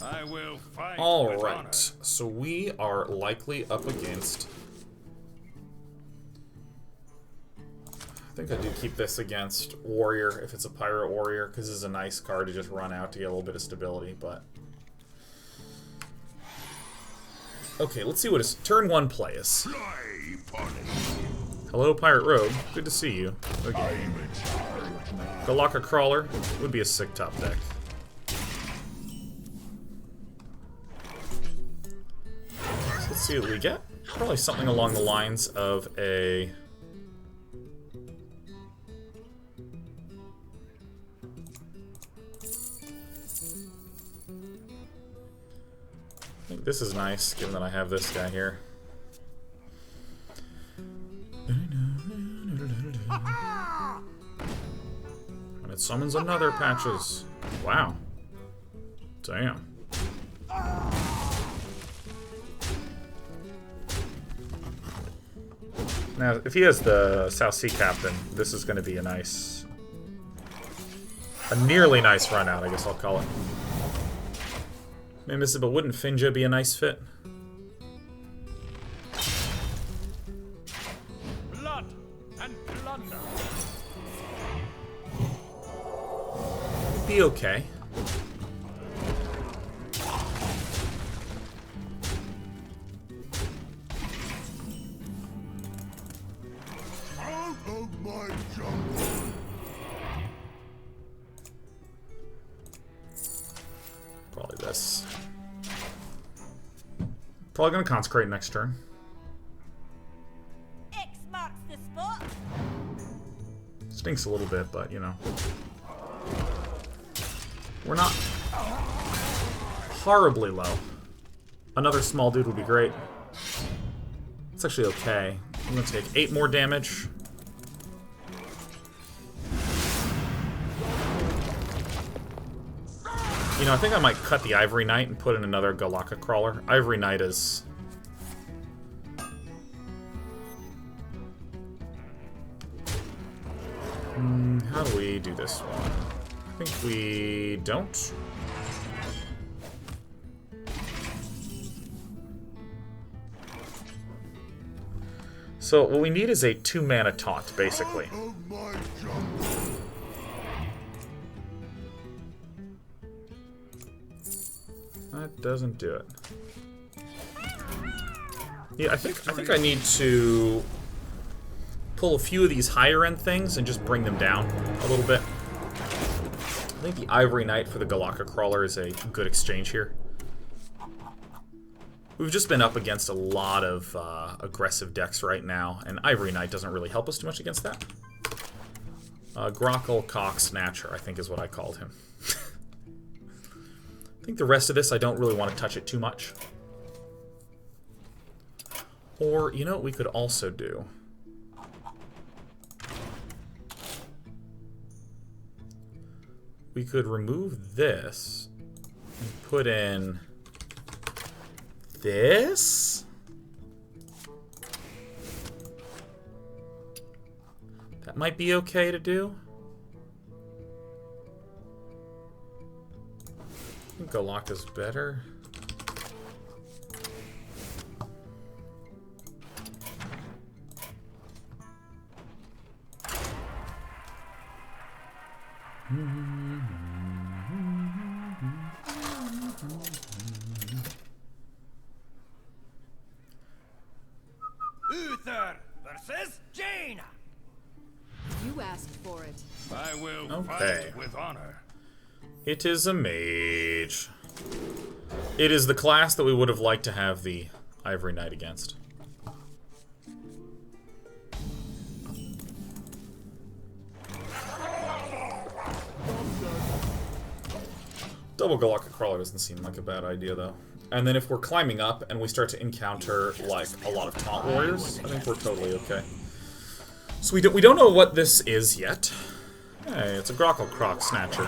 I will fight with honor. Alright, so we are likely up against... I think I do keep this against Warrior, if it's a Pirate Warrior, because this is a nice card to just run out to get a little bit of stability, but... Okay, let's see what his turn 1 play is. Hello, Pirate Rogue. Good to see you. Okay. Galaka Crawler would be a sick top deck. So let's see what we get. Probably something along the lines of a... I think this is nice, given that I have this guy here. And it summons another Patches. Wow. Damn. Now, if he has the South Sea Captain, this is going to be a nice... a nearly nice run out, I guess I'll call it. Maybe this is, but wouldn't Finja be a nice fit? Blood and plunder. It'd be okay. Out of my jungle. Probably this. Probably gonna consecrate next turn. X marks the spot. Stinks a little bit, but you know. We're not horribly low. Another small dude would be great. It's actually okay. I'm gonna take 8 more damage. You know, I think I might cut the Ivory Knight and put in another Galaka Crawler. Ivory Knight is... how do we do this one? I think we don't. So what we need is a 2-mana taunt, basically. Out of my jungle. That doesn't do it. Yeah, I think I need to pull a few of these higher end things and just bring them down a little bit. I think the Ivory Knight for the Galaka Crawler is a good exchange here. We've just been up against a lot of aggressive decks right now, and Ivory Knight doesn't really help us too much against that. Grockle Cock Snatcher, I think is what I called him. I think the rest of this, I don't really want to touch it too much. Or, you know what we could also do? We could remove this and put in this. That might be okay to do. I think Galaka's better. Uther versus Jaina. You asked for it. I will Okay. fight with honor. It is a mage. It is the class that we would have liked to have the Ivory Knight against. Double Galactic Crawler doesn't seem like a bad idea, though. And then if we're climbing up and we start to encounter, like, a lot of taunt warriors, I think we're totally okay. So we don't know what this is yet. Hey, it's a Grockle Croc Snatcher.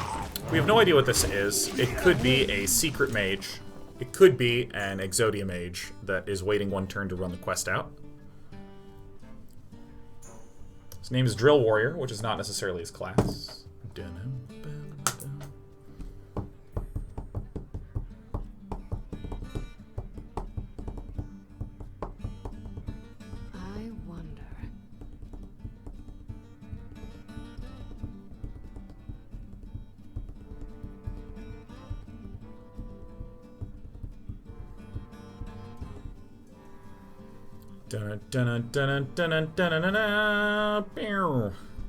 We have no idea what this is. It could be a secret mage. It could be an Exodia mage that is waiting one turn to run the quest out. His name is Drill Warrior, which is not necessarily his class. I wonder.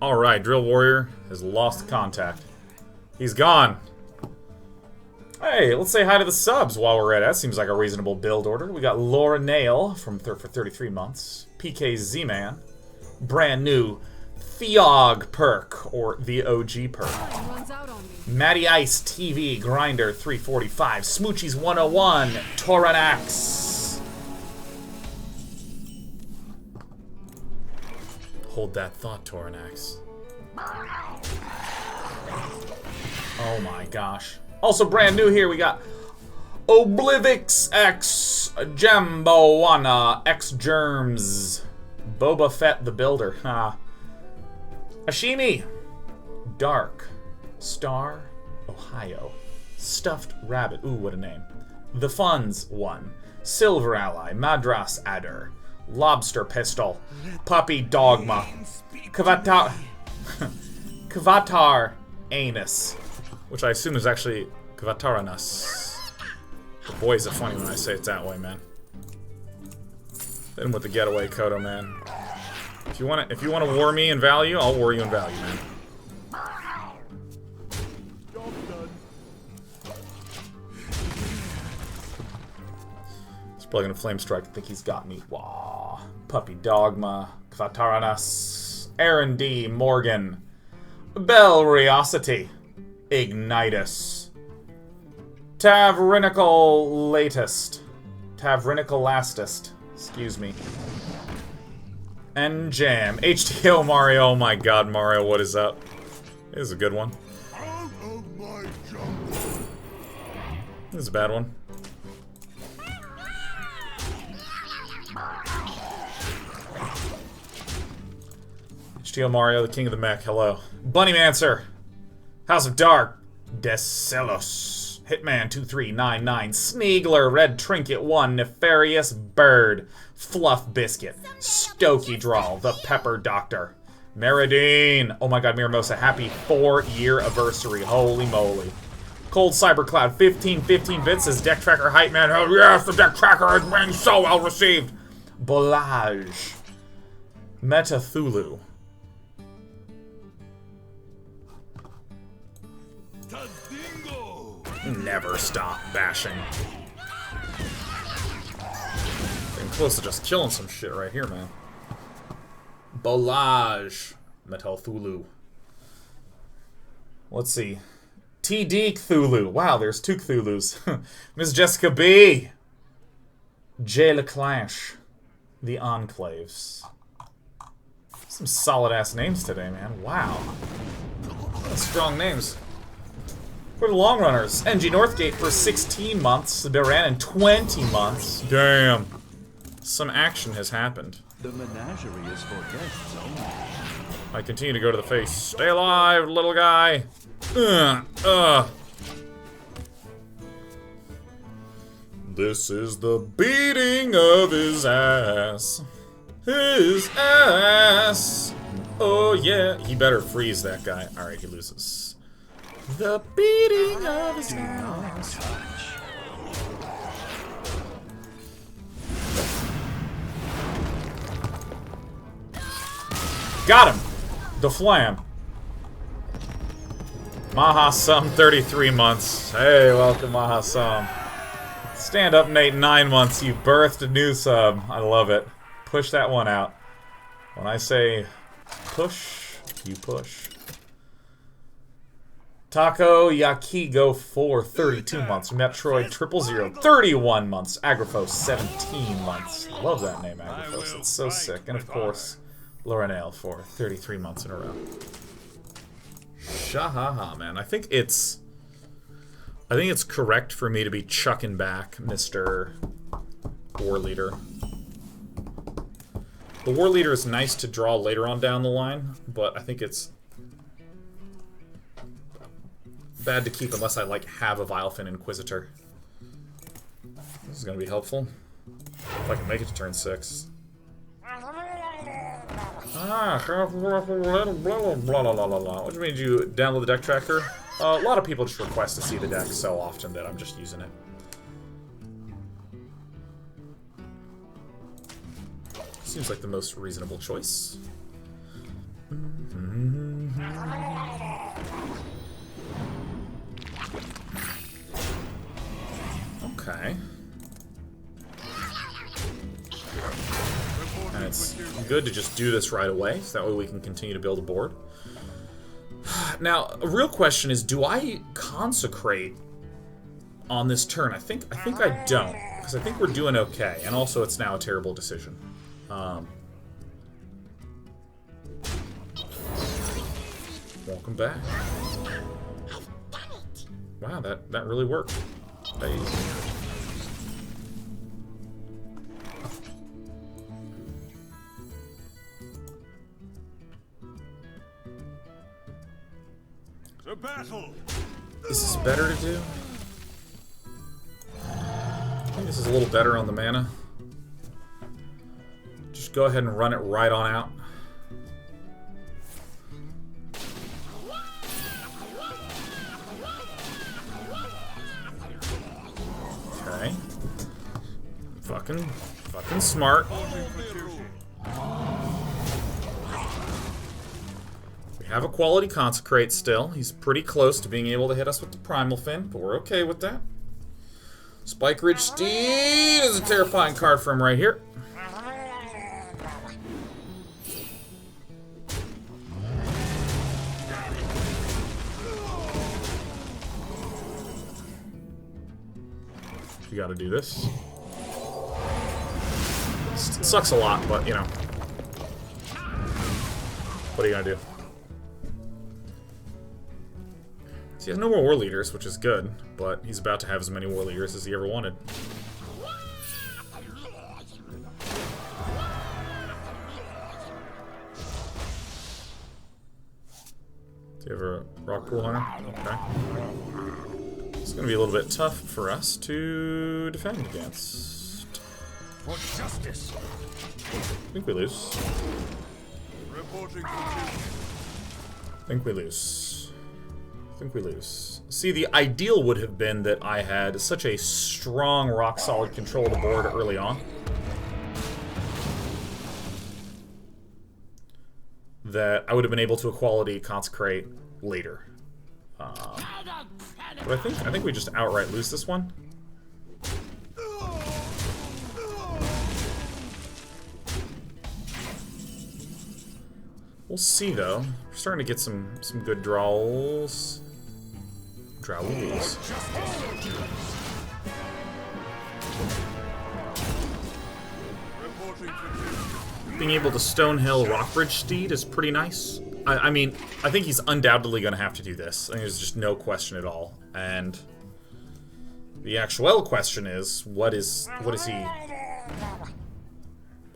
Alright, Drill Warrior has lost contact. He's gone. Hey, let's say hi to the subs while we're at it. That seems like a reasonable build order. We got Laura Nail for 33 months. PK Z-Man. Brand new Theog perk, or the OG perk. Time runs out on me. Matty Ice TV Grinder 345. Smoochies 101. Toranax. Hold that thought, Toranax. Oh my gosh. Also brand new here, we got Oblivix X Jambowana X Germs. Boba Fett the Builder. Ashimi. Dark. Star. Ohio. Stuffed Rabbit. Ooh, what a name. The Funds one. Silver Ally. Madras Adder. Lobster Pistol. Puppy Dogma. Kavatar. Kavatar Anus. Which I assume is actually Kavataranus. But boy, is it funny when I say it that way, man. Hit him with the getaway, Kodo, man. If you wanna war me in value, I'll war you in value, man. He's probably gonna flame strike. I think he's got me. Wah. Puppy Dogma. Kvataranas. Aaron D. Morgan. Belriosity. Ignitus. Tavrinical Latest. Tavrinical Lastest. Excuse me. And Jam. HTO Mario. Oh my god, Mario, what is up? This is a good one. Out of my jungle. This is a bad one. HTO Mario, the king of the mech. Hello. Bunnymancer. House of Dark. Decilos. Hitman 2399. Sneegler. Red Trinket 1. Nefarious Bird. Fluff Biscuit. Stokey Drawl. The Pepper Doctor. Meridine. Oh my god, Miramosa. Happy 4-year anniversary. Holy moly. Cold Cybercloud. 15 bits. Says Deck Tracker Hype Man. Oh yes, the Deck Tracker is being so well received. Bolage. Metathulu. Never stop bashing. Getting close to just killing some shit right here, man. Bolage. Metal Thulu. Let's see. TD Cthulhu. Wow, there's 2 Cthulhus. Miss Jessica B. J. LeClash. The Enclaves. Some solid-ass names today, man. Wow. That's strong names. For the long runners, NG Northgate for 16 months, Baran 20 months. Damn. Some action has happened. The menagerie is for guests only. I continue to go to the face. Stay alive, little guy. This is the beating of his ass. His ass. Oh yeah. He better freeze that guy. Alright, he loses. The beating of his ass. Got him! The Flam. Mahasum, 33 months. Hey, welcome, Mahasum. Stand up, Nate, 9 months. You birthed a new sub. I love it. Push that one out. When I say push, you push. Taco Yakigo 4, 32 months. Metroid 000, 31 months. Agrafos, 17 months. I love that name, Agrafos. It's so sick. And of course, Lorenale for 33 months in a row. Shahaha, man. I think it's correct for me to be chucking back Mr. War Leader. The War Leader is nice to draw later on down the line, but I think it's bad to keep unless I, like, have a Vilefin Inquisitor. This is going to be helpful. If I can make it to turn 6. What do you mean you download the deck tracker? A lot of people just request to see the deck so often that I'm just using it. Seems like the most reasonable choice. Okay. And it's good to just do this right away, so that way we can continue to build a board. Now, a real question is, do I consecrate on this turn? I think I don't, because I think we're doing okay, and also it's now a terrible decision. Welcome back. Wow, that really worked. That easy. The battle. Is this better to do? I think this is a little better on the mana. Just go ahead and run it right on out. Okay. Fucking smart. We have a quality Consecrate still. He's pretty close to being able to hit us with the Primal Fin, but we're okay with that. Spike Ridge Steed is a terrifying card for him right here. You gotta do this. It sucks a lot, but, you know. What are you gonna do? So he has no more War Leaders, which is good, but he's about to have as many War Leaders as he ever wanted. Do you have a Rock Pool Hunter? Okay. It's going to be a little bit tough for us to defend against. For justice. I think we lose. Reporting for I think we lose. I think we lose. See, the ideal would have been that I had such a strong, rock-solid control of the board early on that I would have been able to equality Consecrate later. But I think we just outright lose this one. We'll see, though. We're starting to get some good draws. Draws. Being able to Stonehill Rockbridge Steed is pretty nice. I mean, I think he's undoubtedly going to have to do this. I think there's just no question at all. And the actual question is, what is he...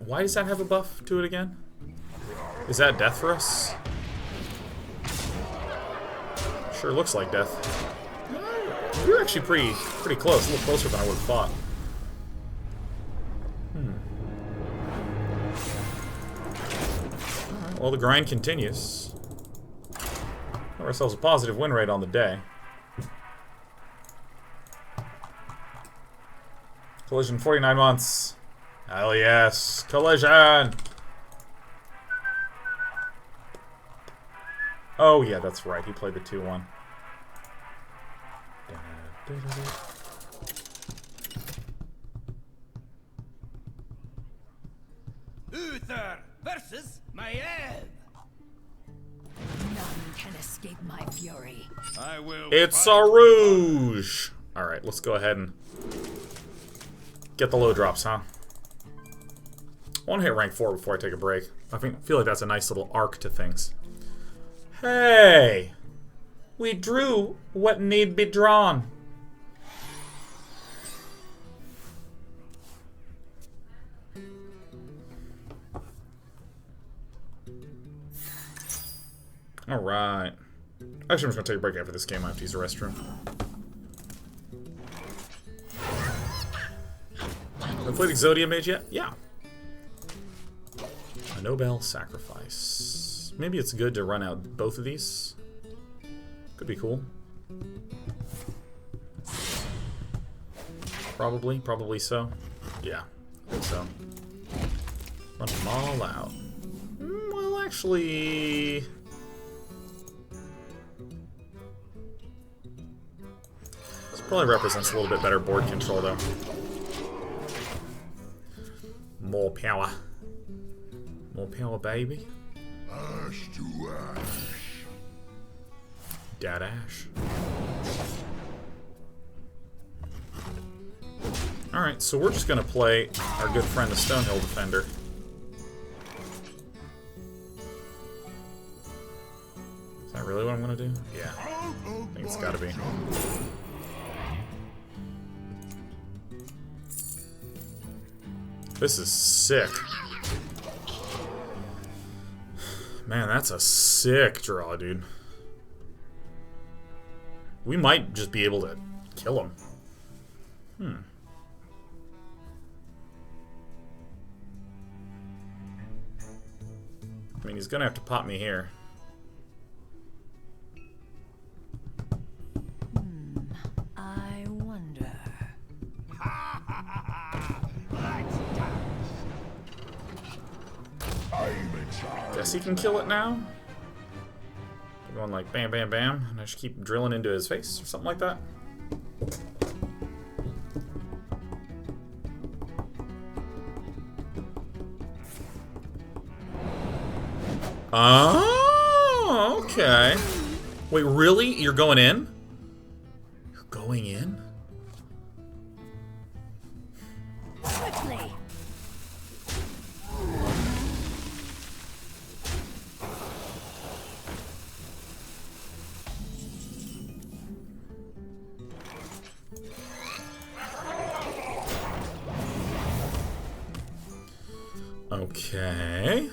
Why does that have a buff to it again? Is that death for us? Sure looks like death. You're actually pretty close. A little closer than I would have thought. Alright, well, the grind continues. Got ourselves a positive win rate on the day. Collision, 49 months. Hell yes. Collision! Oh, yeah, that's right. He played the 2-1. Uther versus Maiev. None can escape my fury. I will. It's fight. a rouge! Alright, let's go ahead and get the low drops, huh? I want to hit rank 4 before I take a break. I feel like that's a nice little arc to things. Hey! We drew what need be drawn. Alright. Actually, I'm just going to take a break after this game. I have to use the restroom. Have played Exodia Mage yet? Yeah. A Nobel Sacrifice. Maybe it's good to run out both of these. Could be cool. Probably so. Yeah, I think so. Run them all out. Well, actually... this probably represents a little bit better board control, though. More power. More power, baby. Ash to ash. Dad Ash. Alright, so we're just gonna play our good friend the Stonehill Defender. Is that really what I'm gonna do? Yeah. I think it's gotta be. This is sick. Man, that's a sick draw, dude. We might just be able to kill him. I mean, he's gonna have to pop me here. I wonder. Guess he can kill it now? Going like bam, bam, bam, and I just keep drilling into his face or something like that. Oh, okay. Wait, really? You're going in? You're going in? Quickly. Okay.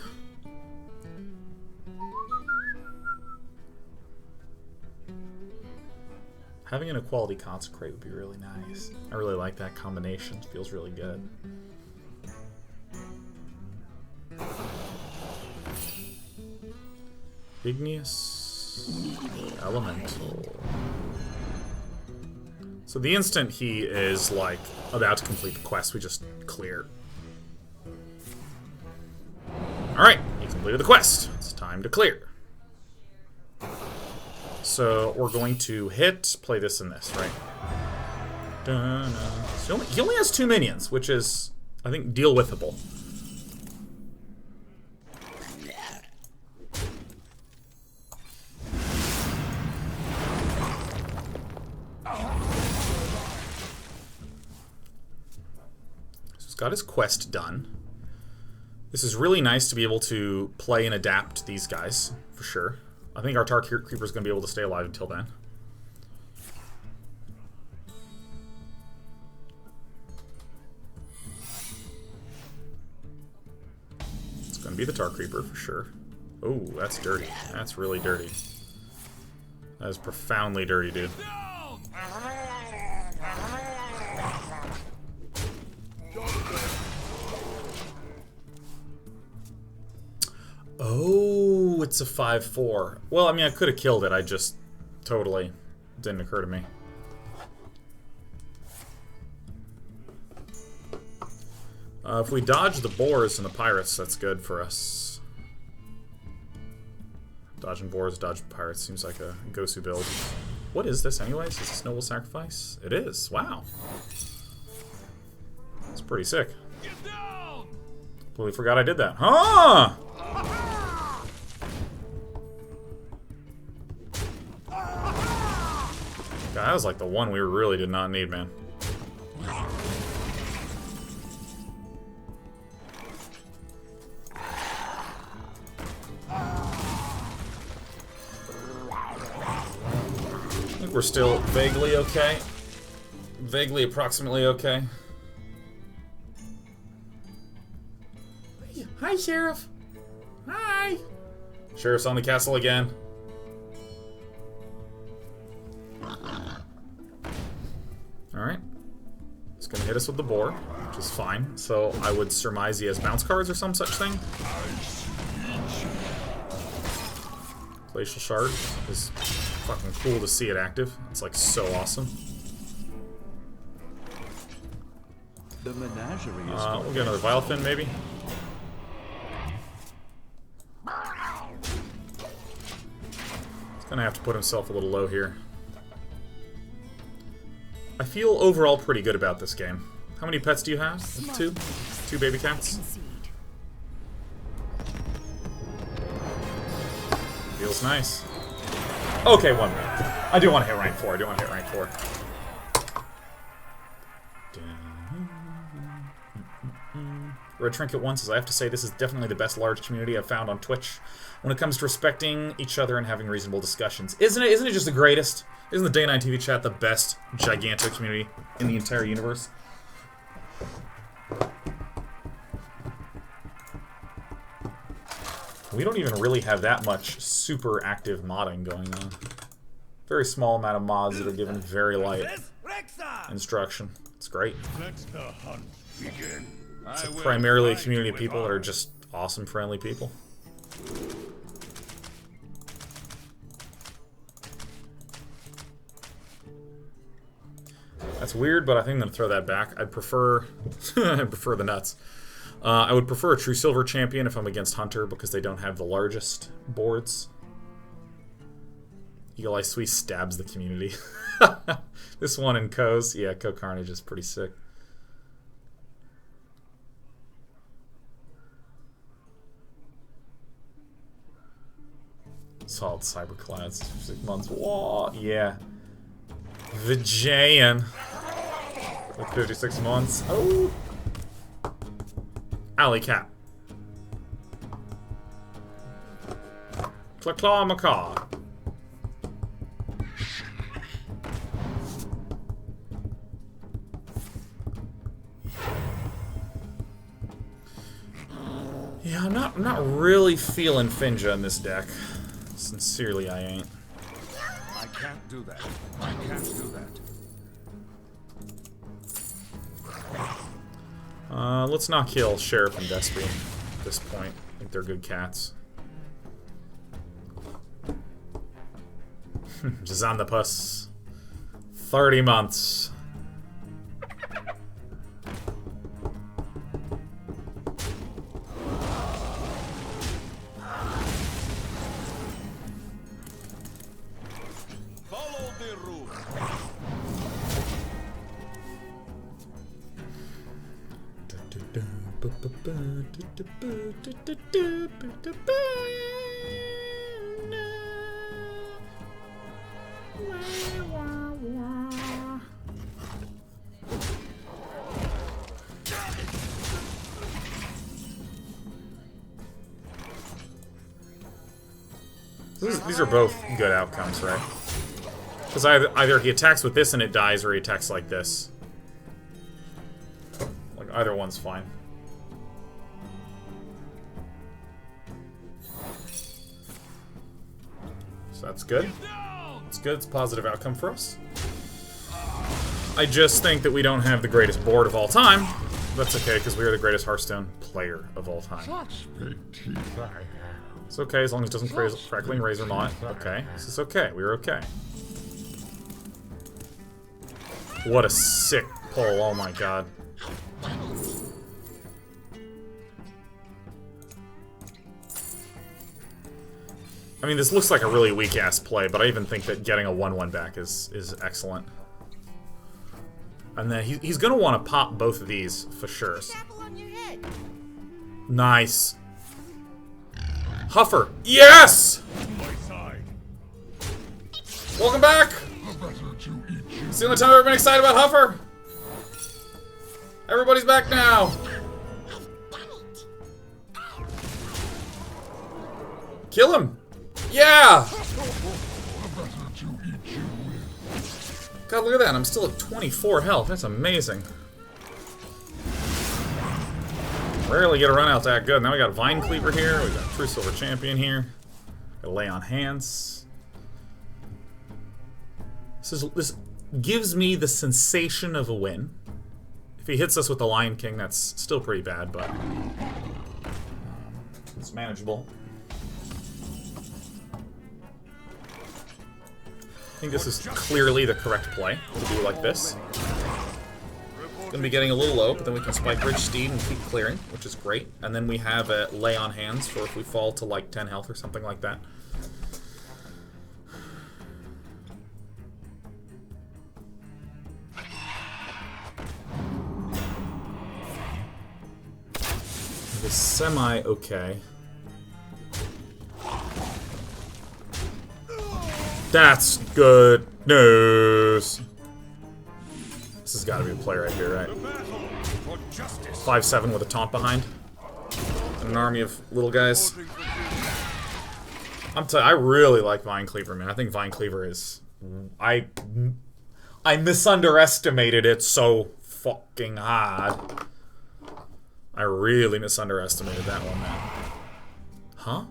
Having an equality consecrate would be really nice. I really like that combination. It feels really good. Igneous Elemental. So the instant he is like about to complete the quest, we just clear. Alright, he completed the quest. It's time to clear. So we're going to hit, play this and this, right? So he only has 2 minions, which is, I think, deal withable. So he's got his quest done. This is really nice to be able to play and adapt these guys, for sure. I think our Tar Creeper is going to be able to stay alive until then. It's going to be the Tar Creeper, for sure. Oh, that's dirty. That's really dirty. That is profoundly dirty, dude. Oh, it's a 5-4. Well, I mean, I could have killed it. I just totally didn't occur to me. If we dodge the boars and the pirates, that's good for us. Dodging boars, dodging pirates seems like a Gosu build. What is this anyways? Is this Noble Sacrifice? It is. Wow. It's pretty sick. Completely forgot I did that. Huh! God, that was like the one we really did not need, man. I think we're still vaguely okay. Vaguely, approximately okay. Hi, Sheriff. Hi. Sheriff's on the castle again. Alright. It's gonna hit us with the boar, which is fine. So I would surmise he has bounce cards or some such thing. Glacial Shard is fucking cool to see it active. It's like so awesome. The menagerie is We'll get another Vilefin maybe. He's gonna have to put himself a little low here. I feel overall pretty good about this game. How many pets do you have? Two? Two baby cats? Feels nice. Okay, 1 minute. I do want to hit rank 4. I do want to hit rank 4. Red Trinket 1 says, I have to say this is definitely the best large community I've found on Twitch when it comes to respecting each other and having reasonable discussions. Isn't it? Isn't it just the greatest? Isn't the Day 9 TV chat the best gigantic community in the entire universe? We don't even really have that much super active modding going on. Very small amount of mods that are given very light instruction. It's great. Let the hunt begin. It's primarily a community of people that are just awesome, friendly people. That's weird, but I think I'm going to throw that back. I'd prefer... I prefer the nuts. I would prefer a true silver champion if I'm against Hunter, because they don't have the largest boards. Eagle Eye Sweet stabs the community. This one in Ko's. Yeah, Ko Carnage is pretty sick. Solid Cyberclads. 6 months. Whoa, yeah. Vijayan. Like 56 months. Oh. Alley Cat. Claw Macaw. Yeah, I'm not really feeling Finja in this deck. Sincerely, I ain't. I can't do that. I can't do that. Let's not kill Sheriff and Despy at this point. I think they're good cats. Jazandapus. 30 months. Follow the rule. These are both good outcomes, right? Because either he attacks with this and it dies, or he attacks like this. Like, either one's fine. So that's good. It's good. It's a positive outcome for us. I just think that we don't have the greatest board of all time. That's okay, because we are the greatest Hearthstone player of all time. It's okay, as long as it doesn't crackling razor not. Okay, this is okay. We're okay. What a sick pull, oh my god. I mean, this looks like a really weak-ass play, but I even think that getting a 1-1 back is excellent. And then he's going to want to pop both of these for sure. Nice. Huffer. Yes! Welcome back! It's the only time I've ever been excited about Huffer. Everybody's back now. Kill him! Yeah! God, look at that. I'm still at 24 health. That's amazing. Rarely get a run out that good. Now we got Vine Cleaver here. We got True Silver Champion here. Got Lay on Hands. This gives me the sensation of a win. If he hits us with the Lion King, that's still pretty bad, but it's manageable. I think this is clearly the correct play to do like this. Gonna be getting a little low, but then we can Spike Bridge Steed and keep clearing, which is great. And then we have a Lay on Hands for if we fall to like 10 health or something like that. It's semi-okay. That's good news. This has got to be a play right here, right? 5-7 with a taunt behind. And an army of little guys. I really like Vine Cleaver, man. I think Vine Cleaver is... I misunderestimated it so fucking hard. I really misunderestimated that one, man. Huh?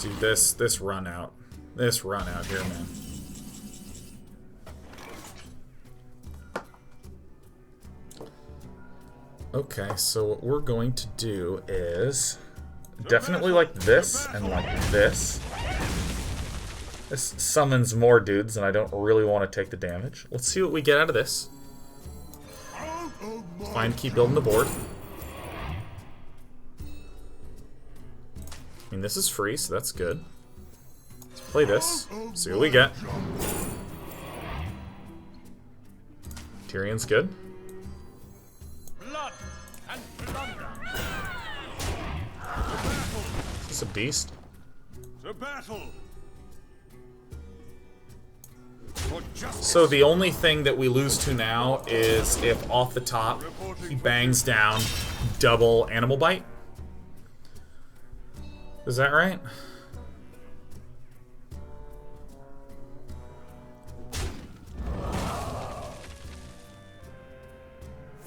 Dude, this run out. This run out here, man. Okay, so what we're going to do is definitely like this and like this. This summons more dudes, and I don't really want to take the damage. Let's see what we get out of this. Fine, keep building the board. I mean, this is free, so that's good. Let's play this. See what we get. Tyrion's good. Blood and plunder. Is this a beast? To battle. So the only thing that we lose to now is if off the top he bangs down double Animal Bite. Is that right?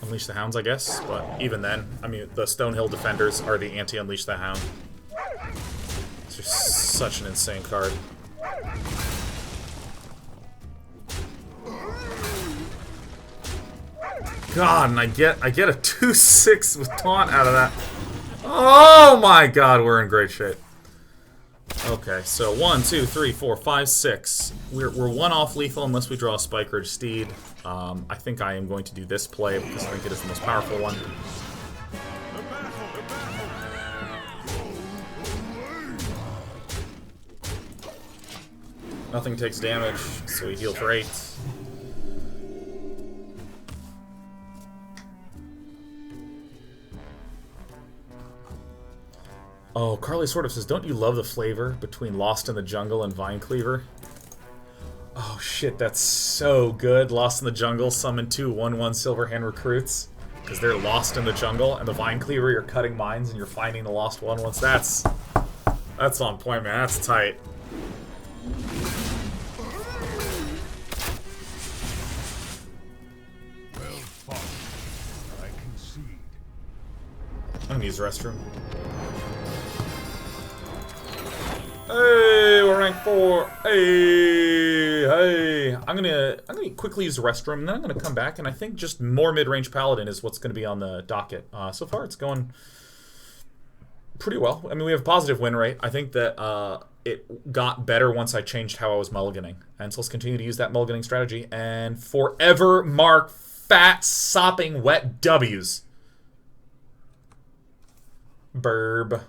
Unleash the Hounds, I guess, but even then, I mean, the Stonehill Defenders are the anti-Unleash the Hound. It's just such an insane card. God, and I get a 2-6 with taunt out of that. Oh my God, we're in great shape. Okay, so 1, 2, 3, 4, 5, 6. We're one off lethal unless we draw a Spike Ridge Steed. I think I am going to do this play because I think it is the most powerful one. Nothing takes damage, so we heal for 8. Oh, Carly sort of says, don't you love the flavor between Lost in the Jungle and Vine Cleaver? Oh shit, that's so good. Lost in the Jungle, summon 2 1/1 Silverhand recruits. Because they're lost in the jungle, and the Vine Cleaver, you're cutting mines and you're finding the lost 1/1s. That's on point, man. That's tight. Well fought. I concede. I'm gonna use the restroom. Hey, we're rank 4. Hey. I'm gonna quickly use the restroom, and then I'm gonna come back, and I think just more mid-range Paladin is what's gonna be on the docket. So far, it's going pretty well. I mean, we have a positive win rate. I think that it got better once I changed how I was mulliganing, and so let's continue to use that mulliganing strategy and forever mark fat, sopping, wet W's. Burb.